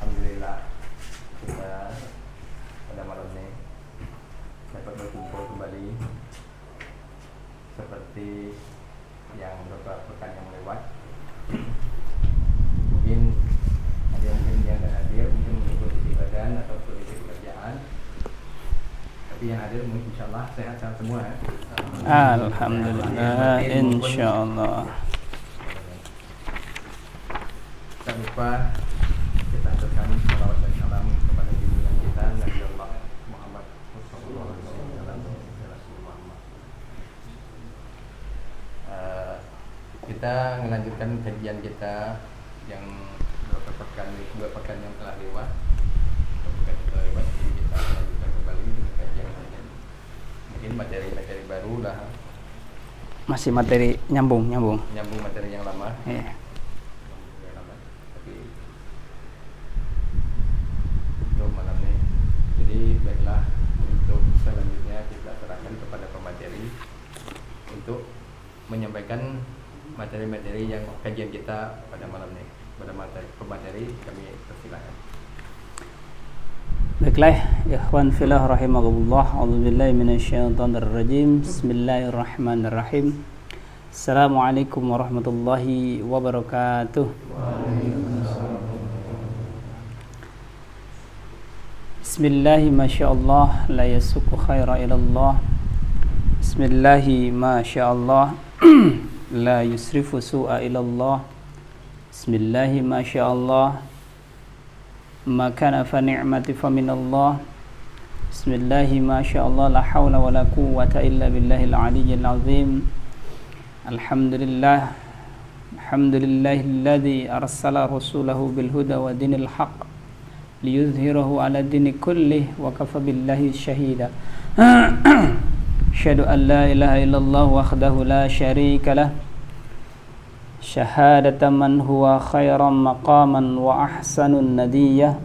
Alhamdulillah kita pada malam ini dapat berkumpul kembali seperti yang beberapa pekan yang lewat. Mungkin ada yang tidak hadir, mungkin mengikuti badan atau mengikuti pekerjaan, tapi yang hadir mungkin insyaallah sehat-sehat semua ya. Alhamdulillah, insyaallah. Tak lupa kita aturkan salawat dan salam kepada junjungan kita Nabi Allah Muhammad sallallahu alaihi wasallam. Kita melanjutkan kajian kita yang dua pekan yang telah lewat. Jadi kita lanjutkan kembali dengan kajian ini. Mungkin materi-materi baru lah. Masih materi nyambung Materi yang lama. Yeah. Malam ini. Jadi baiklah, untuk selanjutnya kita serahkan kepada pemateri untuk menyampaikan materi-materi yang kajian kita pada malam ini. Pada pemateri kami persilakan. Baiklah, ikhwan fillah rahimakumullah. A'udzubillahi minasyaitonirrajim. Bismillahirrahmanirrahim. Assalamualaikum warahmatullahi wabarakatuh. Bismillahi masyaallah la yasuku khaira ilallah. Bismillahi masyaallah la yusrifu su'a ilallah. Bismillahi masyaallah ma kana fa ni'mati fa minallah. Bismillahi masyaallah la hawla wa la quwwata illa billahil aliyyil azim. Alhamdulillah alhamdulillahilladzi arsala rasulahu bil huda wa dinil haqq liyuzhirahu ala dini kullih wa kafa billahi syahida. Asyhadu an la ilaha illallah wahdahu la syarika lah, syahadatan man huwa khairan maqaman wa ahsanun nadiyah,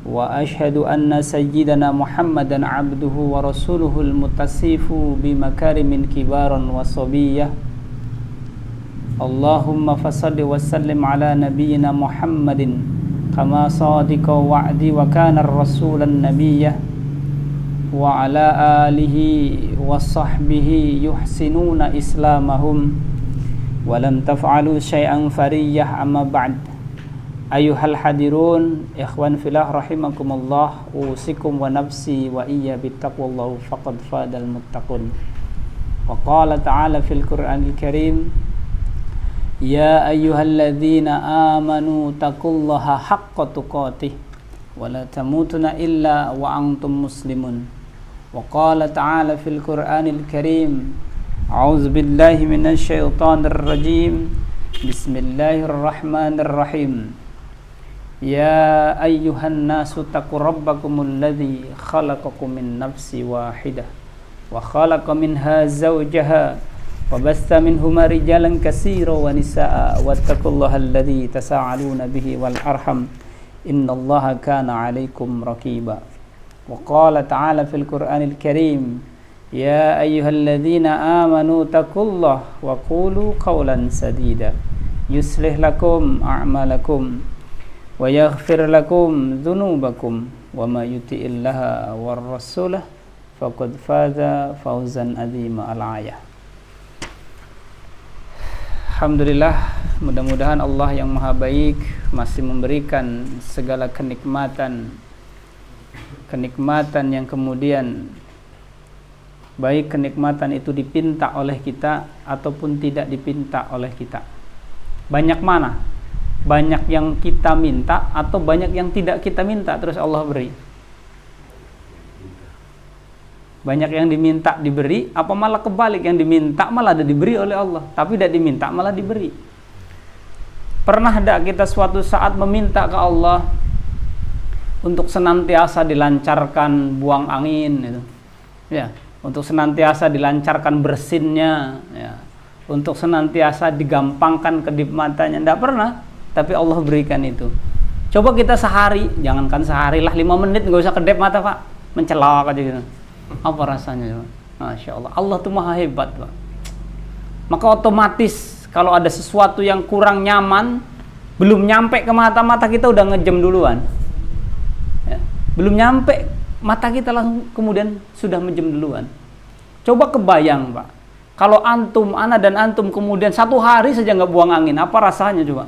wa asyhadu anna sayyidana Muhammadan abduhu wa rasuluhul mutasifu bimakarimin kibaran wa sabiyah. Allahumma fasalli wa sallim ala nabiyyina Muhammadin kama sadiqa wa'di wa kana rasulan nabiyyah wa ala alihi wa sahbihi yuhsinuna islamahum wa lam taf'alu syai'an fariyah amma ba'd. Ayuhal hadirun ikhwan filah rahimakumullah, usikum wa nafsi wa iyya bittaqwallahu faqad fadal muttaqun. Wa qala ta'ala fil Qur'anil Karim, ya ayyuhalladzina amanu taqullaha haqqa tuqatih wa la tamutunna illa wa antum muslimun. Wa qala ta'ala fil Qur'anil Karim, a'udzu billahi minasy syaithanir rajim. Bismillahirrahmanirrahim. Ya ayyuhan nasu taqu rabbakumul ladzi khalaqakum min nafsin wahidah wa khalaqa minha zawjaha وبث منهما رجالا كثيرا ونساء واتقوا الله الذي تساءلون به والأرحم إن الله كان عليكم رقيبا. وقال تعالى في القرآن الكريم يا أيها الذين آمنوا اتقوا الله وقولوا قولا سديدا يصلح لكم أعمالكم ويغفر لكم ذنوبكم وما يطع الله والرسول فقد فاز فوزا عظيما. الآية. Alhamdulillah, mudah-mudahan Allah yang maha baik masih memberikan segala kenikmatan yang kemudian baik kenikmatan itu dipinta oleh kita ataupun tidak dipinta oleh kita. Banyak mana? Banyak yang kita minta atau banyak yang tidak kita minta terus Allah beri? Banyak yang diminta diberi, apa malah kebalik, yang diminta malah ada diberi oleh Allah, tapi tidak diminta malah diberi. Pernah tidak kita suatu saat meminta ke Allah untuk senantiasa dilancarkan buang angin gitu. Ya, untuk senantiasa dilancarkan bersinnya, ya. Untuk senantiasa digampangkan kedip matanya. Tidak pernah, tapi Allah berikan itu. Coba kita sehari, jangankan sehari lah, 5 menit nggak usah kedip mata Pak, mencelak aja gitu. Apa rasanya? Masya Allah, Allah tuh maha hebat Pak. Maka otomatis kalau ada sesuatu yang kurang nyaman, belum nyampe ke mata kita udah ngejam duluan. Ya. Belum nyampe mata kita langsung kemudian sudah menjem duluan. Coba kebayang Pak, kalau antum, ana dan antum kemudian 1 hari saja nggak buang angin, apa rasanya coba?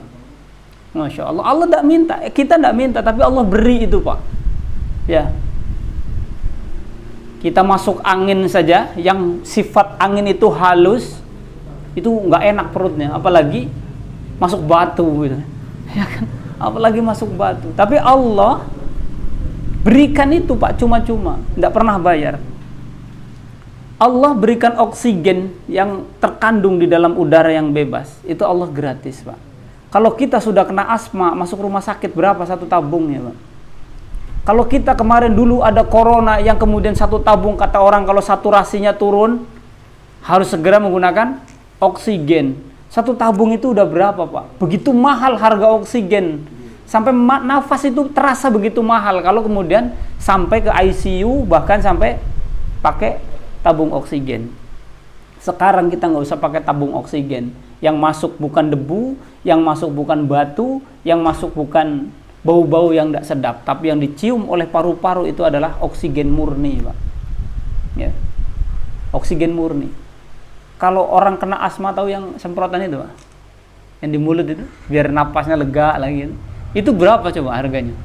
Masya Allah, Allah tidak minta, kita tidak minta, tapi Allah beri itu Pak. Ya, kita masuk angin saja, yang sifat angin itu halus, itu nggak enak perutnya, apalagi masuk batu gitu. Ya kan? Apalagi masuk batu. Tapi Allah berikan itu Pak, cuma-cuma, tidak pernah bayar. Allah berikan oksigen yang terkandung di dalam udara yang bebas, itu Allah gratis Pak. Kalau kita sudah kena asma, masuk rumah sakit berapa 1 tabungnya Pak? Kalau kita kemarin dulu ada corona yang kemudian 1 tabung, kata orang kalau saturasinya turun harus segera menggunakan oksigen. 1 tabung itu udah berapa Pak? Begitu mahal harga oksigen. Sampai nafas itu terasa begitu mahal. Kalau kemudian sampai ke ICU, bahkan sampai pakai tabung oksigen. Sekarang kita nggak usah pakai tabung oksigen. Yang masuk bukan debu, yang masuk bukan batu, yang masuk bukan bau-bau yang tidak sedap, tapi yang dicium oleh paru-paru itu adalah oksigen murni Pak. Ya. Oksigen murni. Kalau orang kena asma, tahu yang semprotan itu Pak, yang di mulut itu biar napasnya lega lagi, itu berapa coba harganya?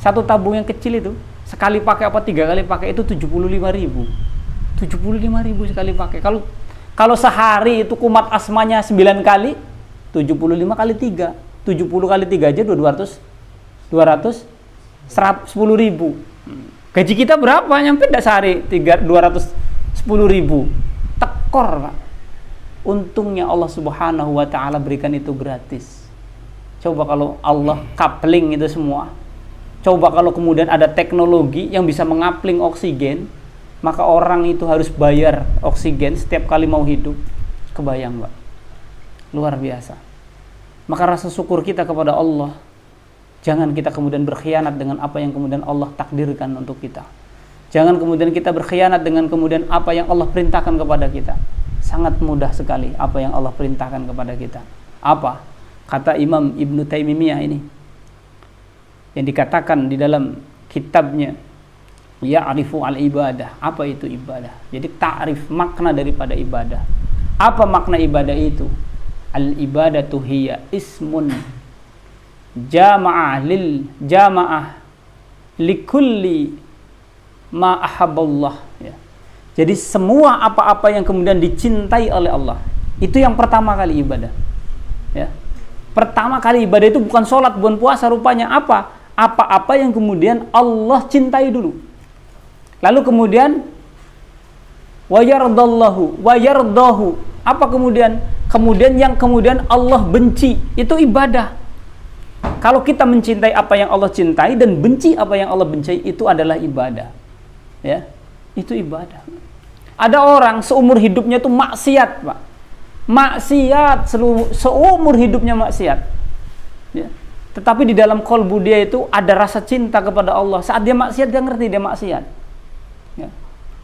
1 tabung yang kecil itu sekali pakai apa 3 kali pakai itu 75.000. 75.000 sekali pakai. Kalau sehari itu kumat asmanya 9 kali, 75 kali 3, 70 kali 3 aja 210.000. Gaji kita berapa? Nyampe tidak sehari 210.000. Tekor Pak. Untungnya Allah Subhanahu wa ta'ala berikan itu gratis. Coba kalau Allah coupling itu semua, coba kalau kemudian ada teknologi yang bisa mengapling oksigen, maka orang itu harus bayar oksigen setiap kali mau hidup. Kebayang Pak, luar biasa. Maka rasa syukur kita kepada Allah, jangan kita kemudian berkhianat dengan apa yang kemudian Allah takdirkan untuk kita. Jangan kemudian kita berkhianat dengan kemudian apa yang Allah perintahkan kepada kita. Sangat mudah sekali apa yang Allah perintahkan kepada kita. Apa? Kata Imam Ibn Taimiyah ini, yang dikatakan di dalam kitabnya Ya'rifu al-ibadah. Apa itu ibadah? Jadi ta'rif, makna daripada ibadah. Apa makna ibadah itu? Al-ibadatu hiya ismun jama'ah likulli ma ahabballah, ya. Jadi semua apa-apa yang kemudian dicintai oleh Allah, itu yang pertama kali ibadah, ya. Pertama kali ibadah itu bukan sholat, bukan puasa, rupanya apa? Apa-apa yang kemudian Allah cintai dulu. Lalu kemudian wa yardahu. Apa kemudian? Kemudian yang kemudian Allah benci, itu ibadah. Kalau kita mencintai apa yang Allah cintai dan benci apa yang Allah benci, itu adalah ibadah. Ya, itu ibadah. Ada orang seumur hidupnya itu maksiat, Pak. Maksiat, seumur hidupnya maksiat. Ya. Tetapi di dalam kolbu dia itu ada rasa cinta kepada Allah. Saat dia maksiat, dia ngerti dia maksiat. Ya.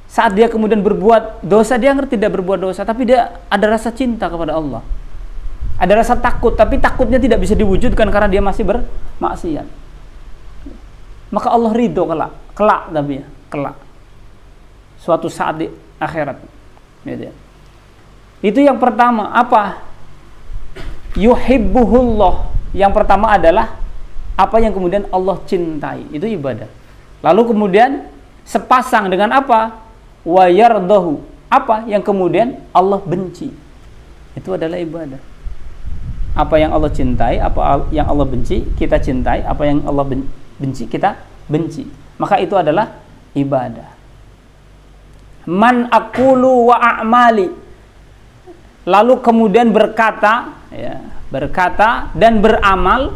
Saat dia kemudian berbuat dosa, dia ngerti dia berbuat dosa, tapi dia ada rasa cinta kepada Allah. Ada rasa takut, tapi takutnya tidak bisa diwujudkan karena dia masih bermaksiat. Maka Allah ridho kelak tapi ya, kelak. Suatu saat di akhirat. Gitu ya. Itu yang pertama, apa? Yuhibbuhullah. Yang pertama adalah apa yang kemudian Allah cintai, itu ibadah. Lalu kemudian sepasang dengan apa? Wa yardahu. Apa yang kemudian Allah benci, itu adalah ibadah. Apa yang Allah cintai, apa yang Allah benci, kita cintai. Apa yang Allah benci, kita benci. Maka itu adalah ibadah. Man aqulu wa a'mali. Lalu kemudian berkata, ya, berkata dan beramal.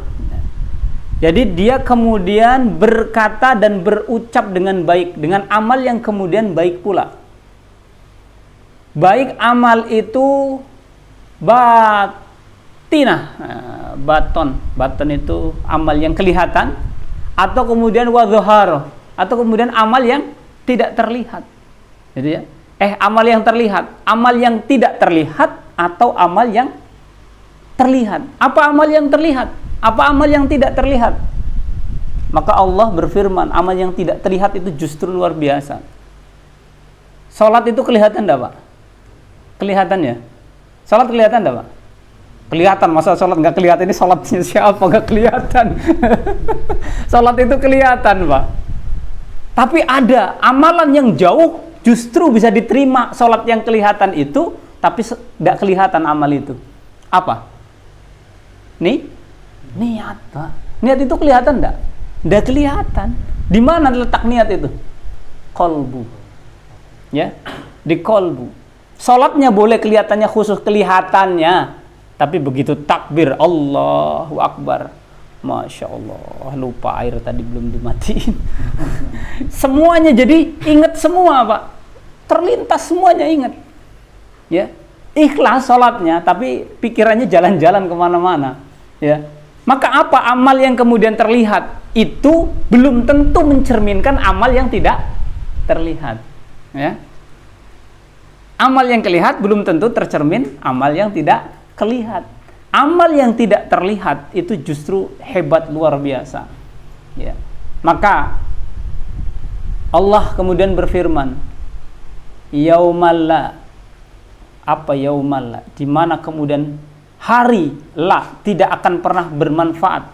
Jadi dia kemudian berkata dan berucap dengan baik, dengan amal yang kemudian baik pula. Baik amal itu batinah, baton itu amal yang kelihatan, atau kemudian wadhahar, atau kemudian amal yang tidak terlihat. Gitu ya. Amal yang terlihat, amal yang tidak terlihat, atau amal yang terlihat. Apa amal yang terlihat? Apa amal yang tidak terlihat? Maka Allah berfirman, amal yang tidak terlihat itu justru luar biasa. Salat itu kelihatan enggak, Pak? Kelihatan ya? Salat kelihatan enggak, Pak? Kelihatan, masa salat nggak kelihatan? Ini salatnya siapa? Nggak kelihatan. Salat itu kelihatan, Pak. Tapi ada amalan yang jauh justru bisa diterima salat yang kelihatan itu, tapi tidak kelihatan amal itu. Apa? Niat, Pak. Niat itu kelihatan enggak? Enggak kelihatan. Di mana letak niat itu? Kolbu. Ya, di kolbu. Salatnya boleh kelihatannya khusus kelihatannya, tapi begitu takbir Allahu Akbar, Masya Allah, lupa air tadi belum dimatiin. Semuanya jadi ingat semua, Pak. Terlintas semuanya ingat. Ya, ikhlas salatnya, tapi pikirannya jalan-jalan kemana-mana. Ya. Maka apa amal yang kemudian terlihat itu belum tentu mencerminkan amal yang tidak terlihat. Ya. Amal yang terlihat belum tentu tercermin amal yang tidak terlihat. Amal yang tidak terlihat itu justru hebat luar biasa. Ya. Maka Allah kemudian berfirman, yaumalla, apa yaumalla? Di mana kemudian hari la tidak akan pernah bermanfaat.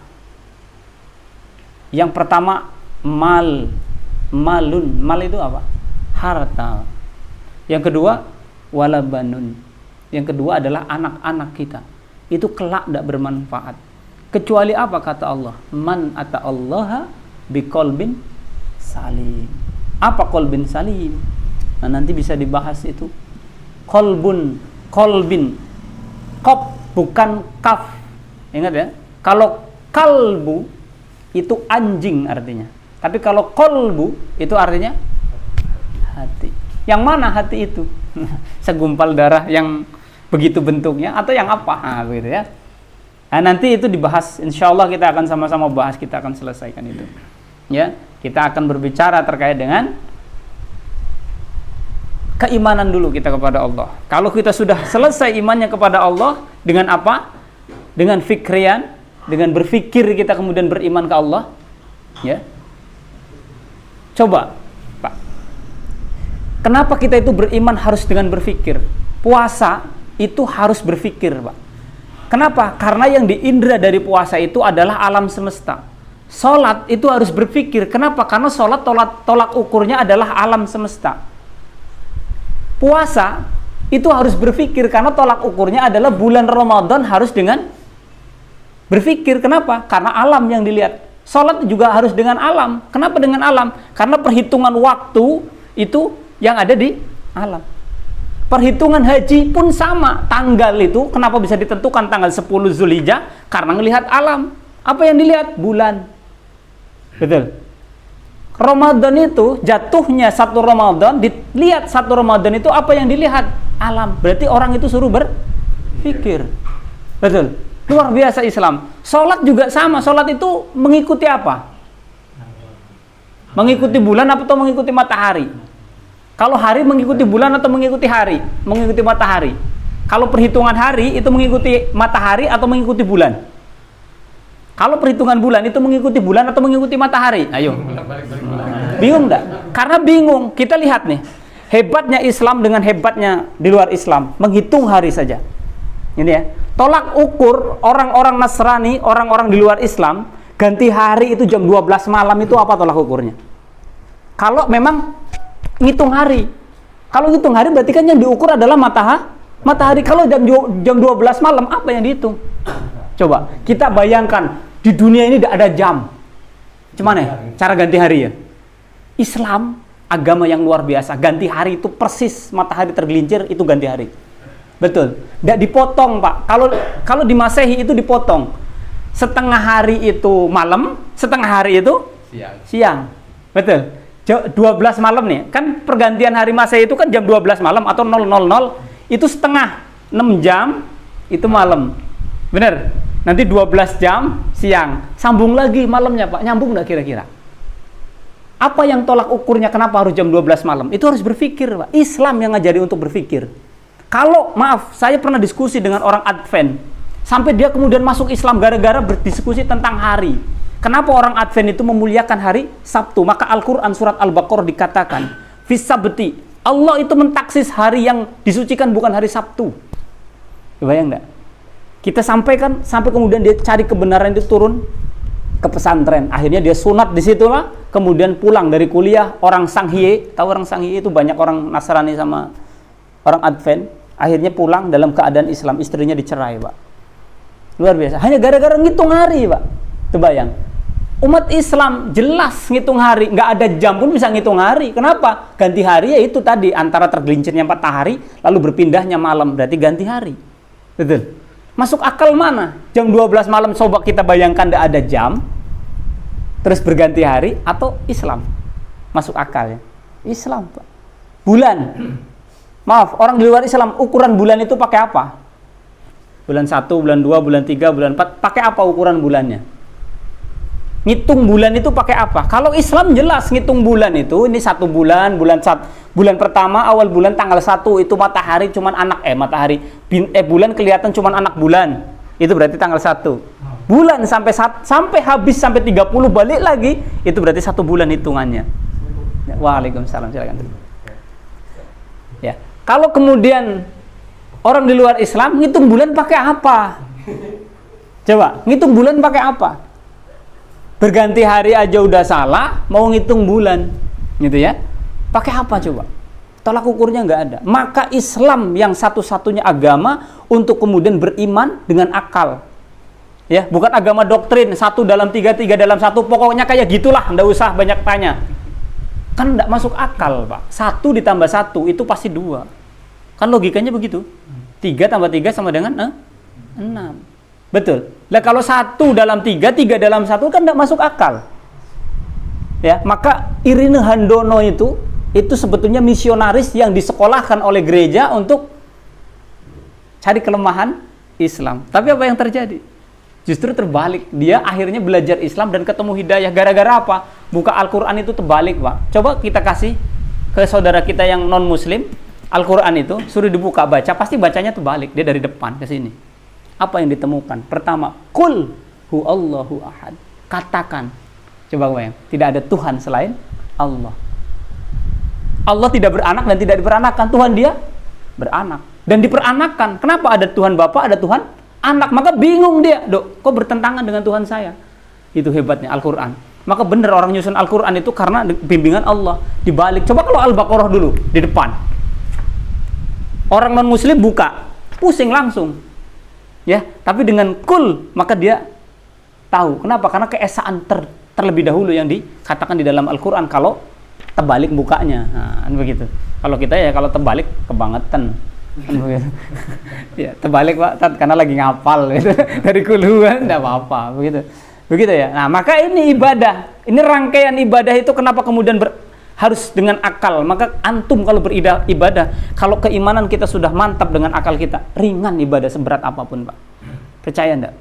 Yang pertama malun, mal itu apa? Harta. Yang kedua walabanun. Yang kedua adalah anak-anak kita. Itu kelak tidak bermanfaat. Kecuali apa kata Allah? Man ata'allaha biqalbin salim. Apa qalbin salim? Nah, nanti bisa dibahas itu. Qalbin. Qaf bukan kaf. Ingat ya, kalau kalbu itu anjing artinya. Tapi kalau kolbu itu artinya hati. Yang mana hati itu? Segumpal darah yang begitu bentuknya atau yang apa? Nah, begitu ya. Nah, nanti itu dibahas. Insya Allah kita akan sama-sama bahas, kita akan selesaikan itu. Ya, kita akan berbicara terkait dengan keimanan dulu kita kepada Allah. Kalau kita sudah selesai imannya kepada Allah, dengan apa? Dengan fikrian, dengan berfikir kita kemudian beriman ke Allah. Ya. Coba, Pak. Kenapa kita itu beriman harus dengan berfikir? Puasa itu harus berfikir, Pak. Kenapa? Karena yang diindra dari puasa itu adalah alam semesta. Salat itu harus berfikir. Kenapa? Karena salat tolak ukurnya adalah alam semesta. Puasa itu harus berfikir karena tolak ukurnya adalah bulan Ramadan, harus dengan berfikir. Kenapa? Karena alam yang dilihat. Salat juga harus dengan alam. Kenapa dengan alam? Karena perhitungan waktu itu yang ada di alam. Perhitungan haji pun sama. Tanggal itu kenapa bisa ditentukan tanggal 10 Zulhijjah? Karena melihat alam. Apa yang dilihat? Bulan. Betul. Ramadan itu jatuhnya satu Ramadan, dilihat satu Ramadan itu apa yang dilihat? Alam. Berarti orang itu suruh berpikir. Betul. Luar biasa Islam. Salat juga sama. Salat itu mengikuti apa? Mengikuti bulan atau mengikuti matahari? Kalau hari mengikuti bulan atau mengikuti hari? Mengikuti matahari. Kalau perhitungan hari itu mengikuti matahari atau mengikuti bulan? Kalau perhitungan bulan itu mengikuti bulan atau mengikuti matahari? Ayo. Bingung enggak? Karena bingung. Kita lihat nih. Hebatnya Islam dengan hebatnya di luar Islam. Menghitung hari saja. Ini ya. Tolak ukur orang-orang Nasrani, orang-orang di luar Islam, ganti hari itu jam 12 malam itu apa tolak ukurnya? Kalau memang ngitung hari. Kalau ngitung hari berarti kan yang diukur adalah matahari. Kalau jam 12 malam apa yang dihitung? Coba kita bayangkan. Di dunia ini tidak ada jam. Gimana ya? Cara ganti hari ya? Islam, agama yang luar biasa. Ganti hari itu persis matahari tergelincir, itu ganti hari. Betul. Nggak dipotong, Pak. Kalau di Masehi itu dipotong. Setengah hari itu malam, setengah hari itu siang. Betul. 12 malam nih. Kan pergantian hari Masehi itu kan jam 12 malam atau 000 itu setengah 6 jam itu malam. Bener. Nanti 12 jam siang. Sambung lagi malamnya, Pak. Nyambung nggak kira-kira? Apa yang tolak ukurnya kenapa harus jam 12 malam? Itu harus berpikir, Pak. Islam yang ngajari untuk berpikir. Kalau, maaf, saya pernah diskusi dengan orang Advent. Sampai dia kemudian masuk Islam gara-gara berdiskusi tentang hari. Kenapa orang Advent itu memuliakan hari Sabtu? Maka Al-Quran surat Al-Baqarah dikatakan, Fis sabti, Allah itu mentaksis hari yang disucikan bukan hari Sabtu. Bayang nggak? Kita sampaikan, sampai kemudian dia cari kebenaran itu turun ke pesantren. Akhirnya dia sunat di situlah, kemudian pulang dari kuliah. Orang Sanghyei, tahu orang Sanghyei itu banyak orang Nasrani sama orang Advent. Akhirnya pulang dalam keadaan Islam, istrinya dicerai, Pak. Luar biasa. Hanya gara-gara ngitung hari, Pak. Tuh bayang. Umat Islam jelas ngitung hari, nggak ada jam pun bisa ngitung hari. Kenapa? Ganti hari ya itu tadi, antara tergelincirnya matahari lalu berpindahnya malam, berarti ganti hari. Betul. Masuk akal mana? Jam 12 malam coba kita bayangkan nggak ada jam, terus berganti hari, atau Islam? Masuk akal ya? Islam, Pak. Bulan. Maaf, orang di luar Islam ukuran bulan itu pakai apa? Bulan 1, bulan 2, bulan 3, bulan 4, pakai apa ukuran bulannya? Ngitung bulan itu pakai apa? Kalau Islam jelas ngitung bulan itu, ini 1 bulan, bulan pertama awal bulan tanggal 1 itu matahari cuman bulan kelihatan cuman anak bulan. Itu berarti tanggal 1. Bulan sampai habis sampai 30 balik lagi, itu berarti 1 bulan hitungannya. Waalaikumsalam, silakan. Ya. Kalau kemudian orang di luar Islam ngitung bulan pakai apa? Coba, ngitung bulan pakai apa? Berganti hari aja udah salah, mau ngitung bulan, gitu ya? Pakai apa coba? Tolak ukurnya nggak ada. Maka Islam yang satu-satunya agama untuk kemudian beriman dengan akal, ya, bukan agama doktrin 1 dalam 3, 3 dalam 1, pokoknya kayak gitulah, nggak usah banyak tanya. Kan nggak masuk akal, Pak. 1 ditambah 1 itu pasti 2. Kan logikanya begitu. 3 tambah 3 sama dengan 6. Betul. Lah kalau 1 dalam 3, 3 dalam 1 kan tidak masuk akal. Ya, maka Irene Handono itu sebetulnya misionaris yang disekolahkan oleh gereja untuk cari kelemahan Islam. Tapi apa yang terjadi? Justru terbalik. Dia akhirnya belajar Islam dan ketemu hidayah. Gara-gara apa? Buka Al-Quran itu terbalik, Pak. Coba kita kasih ke saudara kita yang non-muslim Al-Quran itu, suruh dibuka baca, pasti bacanya terbalik. Dia dari depan ke sini. Apa yang ditemukan? Pertama, Qul huwallahu ahad. Katakan. Coba bayang, tidak ada Tuhan selain Allah. Allah tidak beranak dan tidak diperanakan. Tuhan dia beranak dan diperanakan. Kenapa ada Tuhan Bapa, ada Tuhan Anak? Maka bingung dia, kok bertentangan dengan Tuhan saya? Itu hebatnya Al-Quran. Maka benar orang nyusun Al-Quran itu karena bimbingan Allah. Dibalik. Coba kalau Al-Baqarah dulu di depan. Orang non-muslim buka, pusing langsung. Ya, tapi dengan Qul maka dia tahu. Kenapa? Karena keesaan terlebih dahulu yang dikatakan di dalam Al-Quran kalau terbalik bukanya. Nah, begitu. Kalau kita ya kalau terbalik kebangetan. Ya, terbalik, Pak, karena lagi ngapal gitu. Dari Qul enggak apa-apa, begitu. Begitu ya. Nah, maka ini ibadah. Ini rangkaian ibadah itu kenapa kemudian harus dengan akal. Maka antum kalau beribadah, kalau keimanan kita sudah mantap dengan akal kita, ringan ibadah seberat apapun, Pak. Percaya enggak?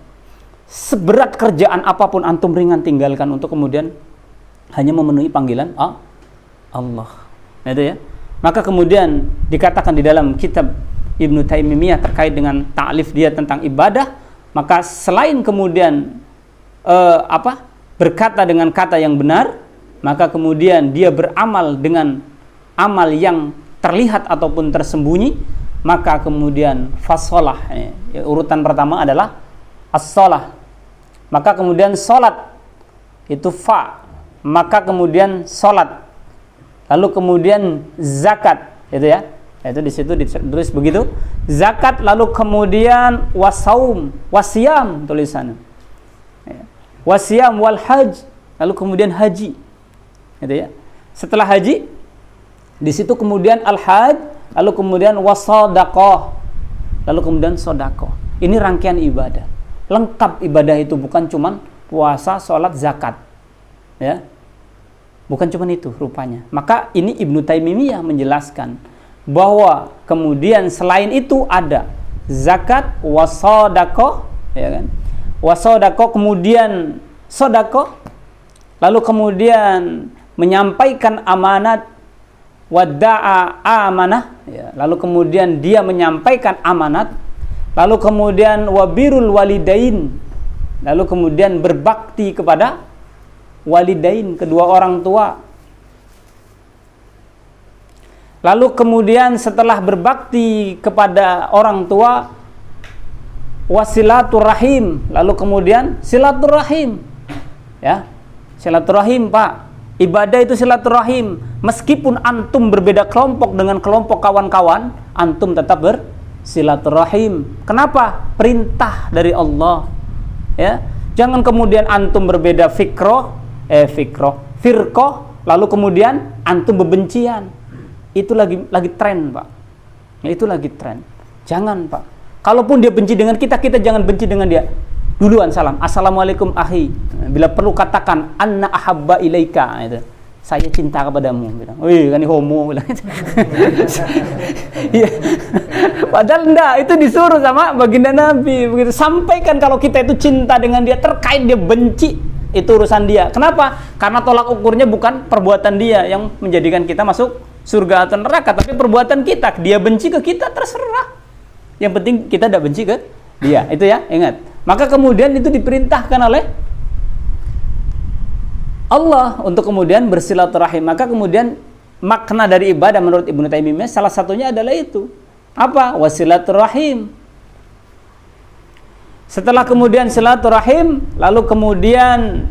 Seberat kerjaan apapun antum ringan tinggalkan untuk kemudian hanya memenuhi panggilan Allah. Nah, itu ya. Maka kemudian dikatakan di dalam kitab Ibnu Taimiyah terkait dengan ta'lif dia tentang ibadah, maka selain kemudian berkata dengan kata yang benar, maka kemudian dia beramal dengan amal yang terlihat ataupun tersembunyi, maka kemudian fasolah, urutan pertama adalah as-solah, maka kemudian solat itu fa, maka kemudian solat, lalu kemudian zakat, itu ya, itu di situ ditulis begitu, zakat, lalu kemudian wasaum, wasiam tulisannya, wasiam wal haj, lalu kemudian haji. Gitu ya. Setelah haji, di situ kemudian al-hajj, lalu kemudian wasadaqah. lalu kemudian sedekah. Ini rangkaian ibadah. Lengkap ibadah itu, bukan cuman puasa, sholat, zakat. Ya. Bukan cuman itu rupanya. Maka ini Ibnu Taimiyah menjelaskan bahwa kemudian selain itu ada zakat, wasadaqah, ya kan? Wasadaqah, kemudian sedekah, lalu kemudian menyampaikan amanat, wada'a amanah, ya, lalu kemudian dia menyampaikan amanat, lalu kemudian wabirul walidain, lalu kemudian berbakti kepada walidain, kedua orang tua. Lalu kemudian setelah berbakti kepada orang tua, wasilaturrahim, lalu kemudian silaturrahim. Ya. Silaturrahim, Pak. Ibadah itu silaturrahim. Meskipun antum berbeda kelompok dengan kelompok kawan-kawan, antum tetap bersilaturrahim. Kenapa? Perintah dari Allah. Ya. Jangan kemudian antum berbeda firqah, lalu kemudian antum bebencian. Itu lagi tren, Pak. Itu lagi tren. Jangan, Pak. Kalaupun dia benci dengan kita, kita jangan benci dengan dia. Duluan salam, assalamualaikum akhi. Bila perlu katakan anna ahabba ilaika, itu. Saya cinta kepadamu, bilang. Wih, kan ini homo, bilang. Ya. Padahal enggak, itu disuruh sama baginda Nabi. Begitu sampaikan kalau kita itu cinta dengan dia, terkait dia benci, itu urusan dia. Kenapa? Karena tolak ukurnya bukan perbuatan dia yang menjadikan kita masuk surga atau neraka, tapi perbuatan kita. Dia benci ke kita, terserah. Yang penting kita tidak benci ke dia. Itu ya, ingat. Maka kemudian itu diperintahkan oleh Allah untuk kemudian bersilaturahim. Maka kemudian makna dari ibadah menurut Ibnu Taimiyah salah satunya adalah itu. Apa? Wasilaturahim. Setelah kemudian silaturahim, lalu kemudian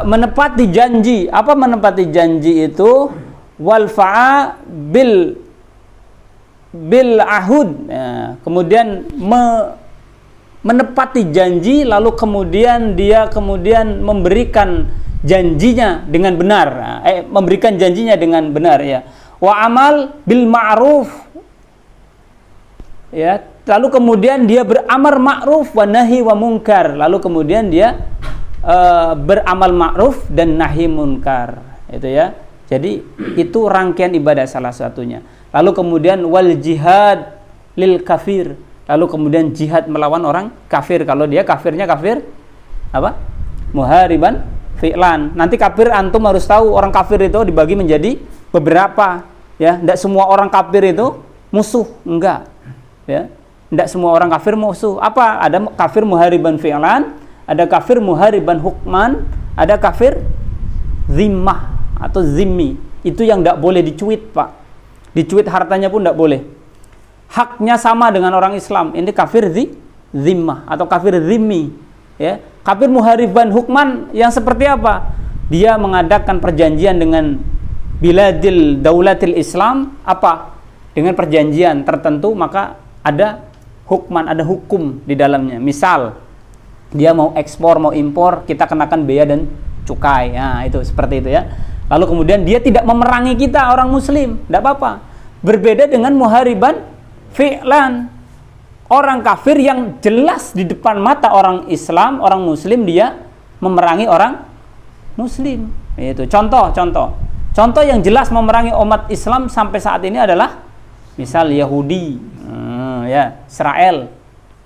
menepati janji. Apa menepati janji itu? Walfa'a bil ahud. Ya, kemudian menepati janji, lalu kemudian dia kemudian memberikan janjinya dengan benar. Memberikan janjinya dengan benar, ya. Wa amal bil ma'ruf. Ya, lalu kemudian dia beramar ma'ruf wa nahi wa munkar. Lalu kemudian dia beramal ma'ruf dan nahi munkar. Itu ya. Jadi itu rangkaian ibadah salah satunya. Lalu kemudian wal jihad lil kafir. Lalu kemudian jihad melawan orang kafir. Kalau dia kafirnya kafir apa? Muhariban fi'lan. Nanti kafir antum harus tahu, orang kafir itu dibagi menjadi beberapa, ya. Tidak semua orang kafir itu musuh, enggak. Ya. Tidak semua orang kafir musuh. Apa? Ada kafir muhariban fi'lan, ada kafir muhariban hukman, ada kafir zimmah atau zimmi. Itu yang tidak boleh dicuit, Pak. Dicuit hartanya pun tidak boleh. Haknya sama dengan orang Islam. Ini kafir zimmah atau kafir zimmi, ya. Kafir muhariban hukman yang seperti apa? Dia mengadakan perjanjian dengan biladil daulatil Islam, apa? Dengan perjanjian tertentu, maka ada hukman, ada hukum di dalamnya. Misal dia mau ekspor, mau impor, kita kenakan bea dan cukai. Nah, itu seperti itu, ya. Lalu kemudian dia tidak memerangi kita orang muslim, tidak apa-apa. Berbeda dengan muhariban fi'lan. Orang kafir yang jelas di depan mata orang Islam, orang muslim, dia memerangi orang muslim. Itu contoh yang jelas memerangi umat Islam sampai saat ini adalah misal Yahudi, ya, Israel.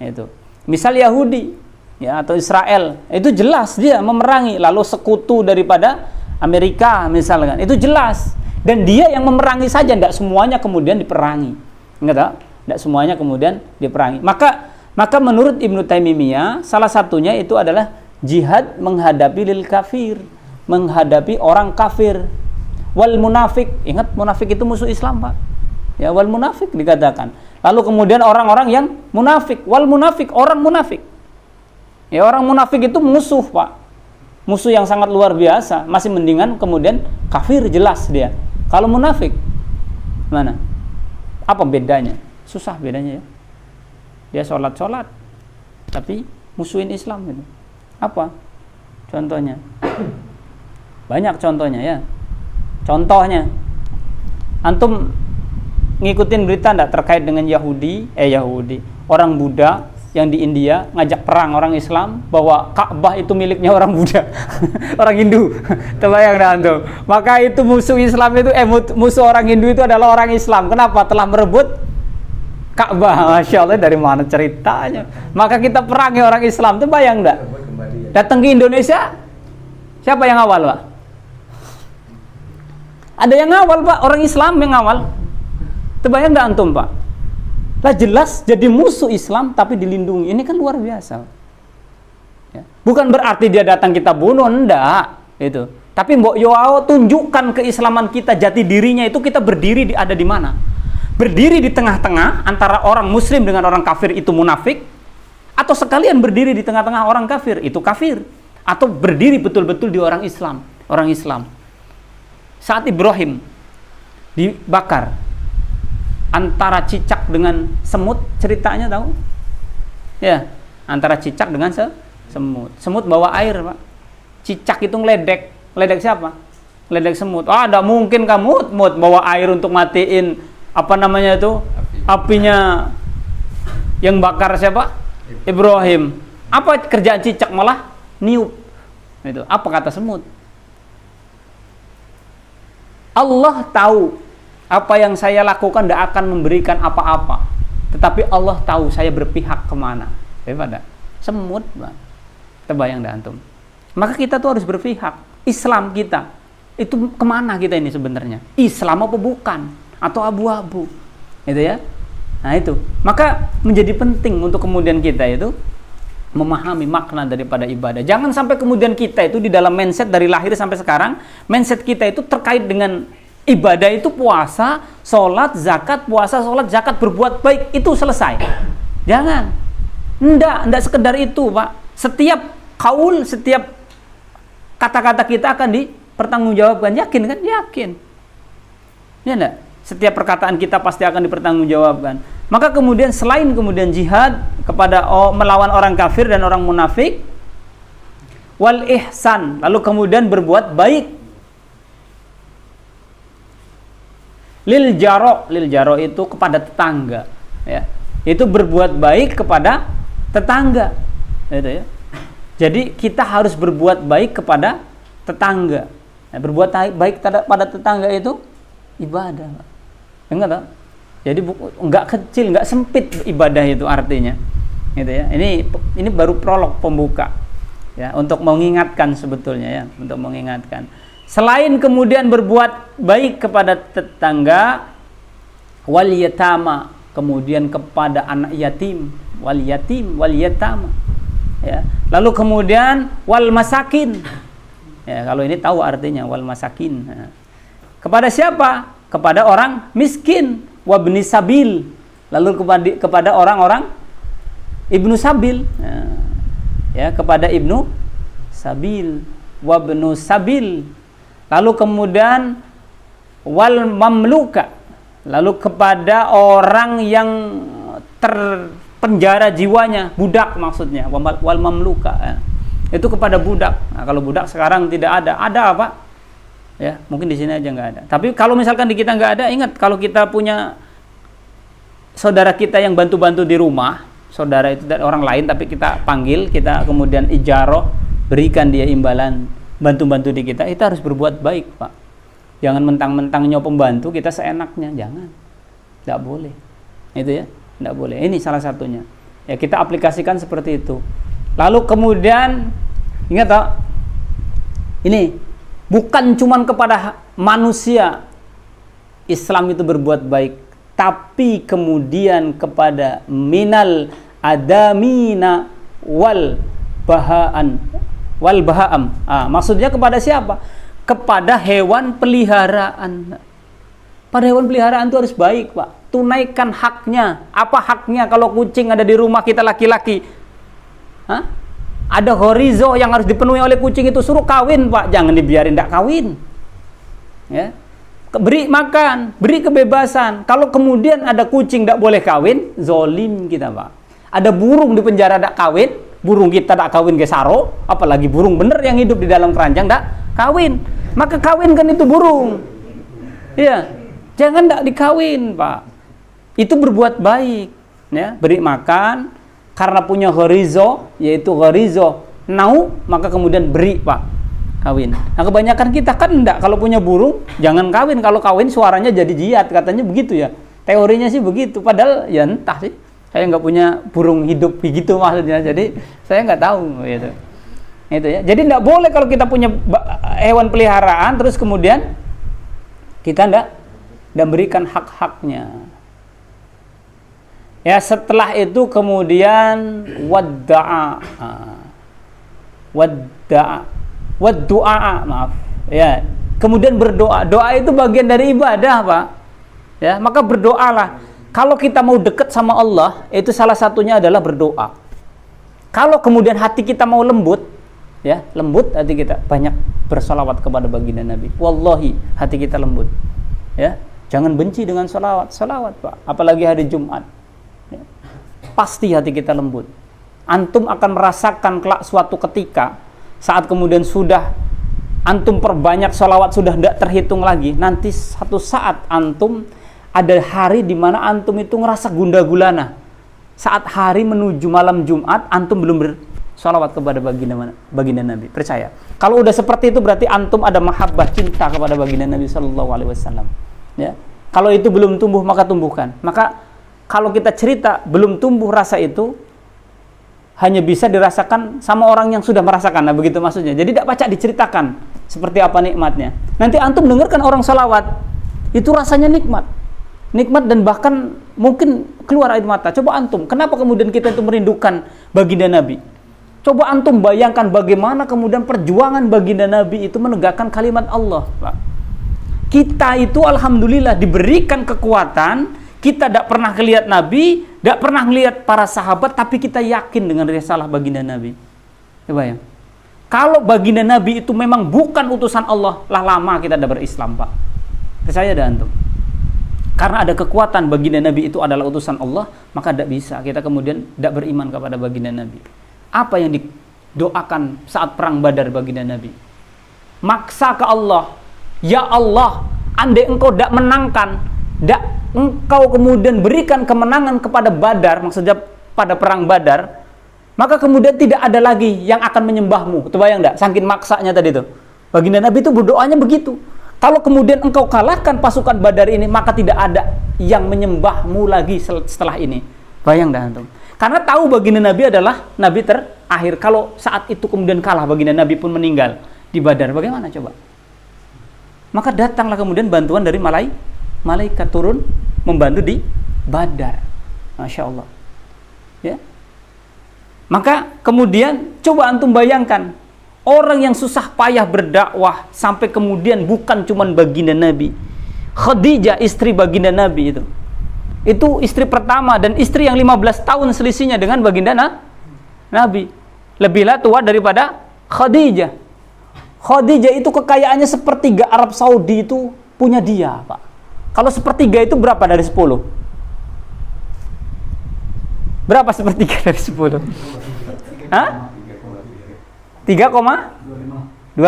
Itu. Misal Yahudi, ya, atau Israel, itu jelas dia memerangi. Lalu sekutu daripada Amerika misalkan, itu jelas. Dan dia yang memerangi saja, tidak semuanya kemudian diperangi. Enggak tak? Tidak semuanya kemudian diperangi. Maka menurut Ibnu Taimiyah, salah satunya itu adalah jihad menghadapi lil kafir, menghadapi orang kafir. Wal munafik, ingat munafik itu musuh Islam, Pak. Ya, wal munafik dikatakan. Lalu kemudian orang-orang yang munafik, wal munafik, orang munafik. Ya, orang munafik itu musuh, Pak. Musuh yang sangat luar biasa. Masih mendingan kemudian kafir, jelas dia. Kalau munafik, mana? Apa bedanya? Susah bedanya, ya. Dia sholat, tapi musuhin Islam gitu. Apa? Contohnya? Banyak contohnya, ya. Contohnya, antum ngikutin berita enggak terkait dengan Yahudi, orang Buddha yang di India ngajak perang orang Islam bahwa Ka'bah itu miliknya orang Buddha, orang Hindu. Terbayang dah antum. Maka itu musuh Islam itu musuh orang Hindu itu adalah orang Islam. Kenapa? Telah merebut Ka'bah. Masya Allah, dari mana ceritanya? Maka kita perangi orang Islam. Terbayang enggak? Datang ke Indonesia, siapa yang awal, Pak? Ada yang awal, Pak, orang Islam yang awal. Terbayang enggak antum, Pak? Lah jelas jadi musuh Islam tapi dilindungi. Ini kan luar biasa. Ya. Bukan berarti dia datang kita bunuh, enggak. Itu. Tapi mbok yoao tunjukkan keislaman kita, jati dirinya itu kita berdiri ada di mana? Berdiri di tengah-tengah antara orang muslim dengan orang kafir itu munafik, atau sekalian berdiri di tengah-tengah orang kafir itu kafir, atau berdiri betul-betul di orang Islam, Saat Ibrahim dibakar antara cicak dengan semut, ceritanya tahu? Ya, antara cicak dengan semut. Semut bawa air, Pak. Cicak itu ngeledek. Ngeledek siapa? Ngeledek semut. Enggak mungkin kamu bawa air untuk matiin apa namanya itu? Apinya yang bakar siapa? Ibrahim. Apa kerjaan cicak? Malah niup. Itu. Apa kata semut? Allah tahu apa yang saya lakukan tidak akan memberikan apa-apa, tetapi Allah tahu saya berpihak kemana. Daripada semut, Bang. Terbayang dah antum. Maka kita tuh harus berpihak. Islam kita itu kemana kita ini sebenarnya? Islam apa bukan? Atau abu-abu? Itu ya. Nah itu. Maka menjadi penting untuk kemudian kita itu memahami makna daripada ibadah. Jangan sampai kemudian kita itu di dalam mindset dari lahir sampai sekarang, mindset kita itu terkait dengan ibadah itu puasa, sholat, zakat, berbuat baik, itu selesai. Jangan. Enggak sekedar itu, Pak. Setiap kaul, setiap kata-kata kita akan dipertanggungjawabkan. Yakin kan? Yakin. Ya enggak? Setiap perkataan kita pasti akan dipertanggungjawabkan. Maka kemudian selain kemudian jihad kepada melawan orang kafir dan orang munafik, wal ihsan, lalu kemudian berbuat baik. Lil jaro itu kepada tetangga, ya. Itu berbuat baik kepada tetangga, gitu ya. Jadi kita harus berbuat baik kepada tetangga. Nah, berbuat baik pada tetangga itu ibadah, enggak tahu? Jadi enggak kecil, enggak sempit ibadah itu artinya, gitu ya. Ini baru prolog pembuka, ya, untuk mengingatkan sebetulnya, ya, untuk mengingatkan. Selain kemudian berbuat baik kepada tetangga, wal yatama, kemudian kepada anak yatim, wal yatama, ya. Lalu kemudian wal masakin, ya, kalau ini tahu artinya wal masakin, ya. Kepada siapa? Kepada orang miskin, wabni sabil, lalu kepada orang-orang ibnu sabil, ya, kepada ibnu sabil, wabnu sabil. Lalu kemudian wal mamluka, lalu kepada orang yang terpenjara jiwanya, budak maksudnya, wal mamluka, ya. Itu kepada budak. Nah, kalau budak sekarang tidak ada apa? Ya, mungkin di sini aja nggak ada. Tapi kalau misalkan di kita nggak ada, ingat kalau kita punya saudara kita yang bantu-bantu di rumah, saudara itu dari orang lain tapi kita panggil, kita kemudian ijaroh, berikan dia imbalan bantu-bantu di kita harus berbuat baik, Pak. Jangan mentang-mentang nyop pembantu kita seenaknya, jangan. Tidak boleh. Itu ya, tidak boleh. Ini salah satunya. Ya, kita aplikasikan seperti itu. Lalu kemudian ingat tak? Ini bukan cuman kepada manusia Islam itu berbuat baik, tapi kemudian kepada minal adamina wal baha'am. Maksudnya kepada siapa? Kepada hewan peliharaan. Pada hewan peliharaan itu harus baik, Pak. Tunaikan haknya. Apa haknya kalau kucing ada di rumah kita laki-laki? Ada horizo yang harus dipenuhi oleh kucing itu, suruh kawin, Pak. Jangan dibiarin tidak kawin. Ya. Beri makan, beri kebebasan. Kalau kemudian ada kucing tidak boleh kawin, zolim kita, Pak. Ada burung di penjara tidak kawin, burung kita tidak kawin ke saro, apalagi burung bener yang hidup di dalam keranjang tidak kawin. Maka kawinkan itu burung. Iya. Jangan tidak dikawin, Pak. itu berbuat baik, ya, beri makan karena punya gharizo, yaitu gharizo nau, maka kemudian beri, Pak, kawin. Nah, kebanyakan kita kan enggak, kalau punya burung jangan kawin, kalau kawin suaranya jadi jiat, katanya begitu ya. Teorinya sih begitu, padahal ya entah sih. Saya nggak punya burung hidup begitu maksudnya, jadi saya nggak tahu gitu. Itu ya. Jadi nggak boleh kalau kita punya hewan peliharaan terus kemudian kita nggak berikan hak-haknya. Ya, setelah itu kemudian wadda'a, maaf. Ya, kemudian berdoa. Doa itu bagian dari ibadah, Pak. Ya, maka berdoalah. Kalau kita mau dekat sama Allah, itu salah satunya adalah berdoa. Kalau kemudian hati kita mau lembut, ya, lembut hati kita, banyak bersalawat kepada baginda Nabi. Wallahi, hati kita lembut. Ya, jangan benci dengan salawat, Pak. Apalagi hari Jumat. Ya, pasti hati kita lembut. Antum akan merasakan kelak suatu ketika, saat kemudian sudah antum perbanyak salawat, sudah tidak terhitung lagi. Nanti satu saat antum ada hari di mana antum itu ngerasa gundah gulana. Saat hari menuju malam Jumat, antum belum bersalawat kepada baginda Nabi. Percaya. Kalau udah seperti itu berarti antum ada mahabbah, cinta kepada baginda Nabi Sallallahu Alaihi Wasallam. Ya. Kalau itu belum tumbuh, maka tumbuhkan. Maka kalau kita cerita belum tumbuh rasa itu, hanya bisa dirasakan sama orang yang sudah merasakan. Nah, begitu maksudnya. Jadi tidak baca diceritakan seperti apa nikmatnya. Nanti antum dengarkan orang salawat, itu rasanya nikmat. Nikmat dan bahkan mungkin keluar air mata. Coba antum, kenapa kemudian kita itu merindukan baginda Nabi? Coba antum bayangkan bagaimana kemudian perjuangan baginda Nabi itu menegakkan kalimat Allah, Pak. Kita itu alhamdulillah diberikan kekuatan, kita tidak pernah melihat Nabi, tidak pernah melihat para sahabat, tapi kita yakin dengan risalah baginda Nabi. Coba ya. Kalau baginda Nabi itu memang bukan utusan Allah, lah lama kita tidak berislam, Pak. Percaya dah antum. Karena ada kekuatan baginda Nabi itu adalah utusan Allah, maka tidak bisa kita kemudian tidak beriman kepada baginda Nabi. Apa yang didoakan saat perang Badar baginda Nabi? Maksa ke Allah, ya Allah, andai engkau tidak menangkan, tidak engkau kemudian berikan kemenangan kepada Badar, maksudnya pada perang Badar, maka kemudian tidak ada lagi yang akan menyembahmu. Itu bayang tidak? Saking maksanya tadi itu. Baginda Nabi itu berdoanya begitu. Kalau kemudian engkau kalahkan pasukan Badar ini, maka tidak ada yang menyembahmu lagi setelah ini. Bayang dah antum. Karena tahu baginda Nabi adalah Nabi terakhir. Kalau saat itu kemudian kalah, baginda Nabi pun meninggal di Badar, bagaimana coba? Maka datanglah kemudian bantuan dari malaikat turun membantu di Badar. Masya Allah. Ya. Maka kemudian coba antum bayangkan, orang yang susah payah berdakwah sampai kemudian bukan cuman baginda Nabi. Khadijah, istri baginda Nabi itu istri pertama dan istri yang 15 tahun selisihnya dengan baginda Nabi. Lebihlah tua daripada Khadijah. Khadijah itu kekayaannya sepertiga Arab Saudi itu punya dia, Pak. Kalau sepertiga itu berapa dari 10? Berapa sepertiga dari 10? Hah? 3,25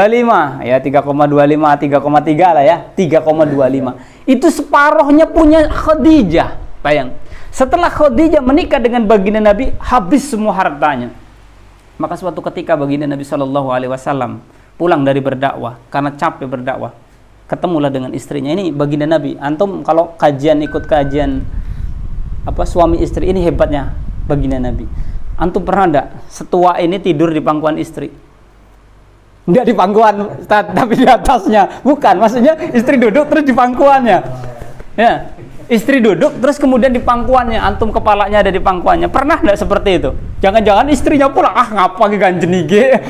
ya, 3,25, 3,3 lah ya, 3,25. Itu separohnya punya Khadijah. Bayang, setelah Khadijah menikah dengan baginda Nabi, habis semua hartanya. Maka suatu ketika baginda Nabi Shallallahu Alaihi Wasallam pulang dari berdakwah karena capek berdakwah, ketemulah dengan istrinya. Ini baginda Nabi. Antum kalau ikut kajian suami istri, ini hebatnya baginda Nabi. Antum pernah enggak setua ini tidur di pangkuan istri? Enggak di pangkuan, tapi di atasnya. Bukan, maksudnya istri duduk terus di pangkuannya. Ya, istri duduk terus kemudian di pangkuannya, antum kepalanya ada di pangkuannya. Pernah enggak seperti itu? Jangan-jangan istrinya pulang, ngapa ganjenige.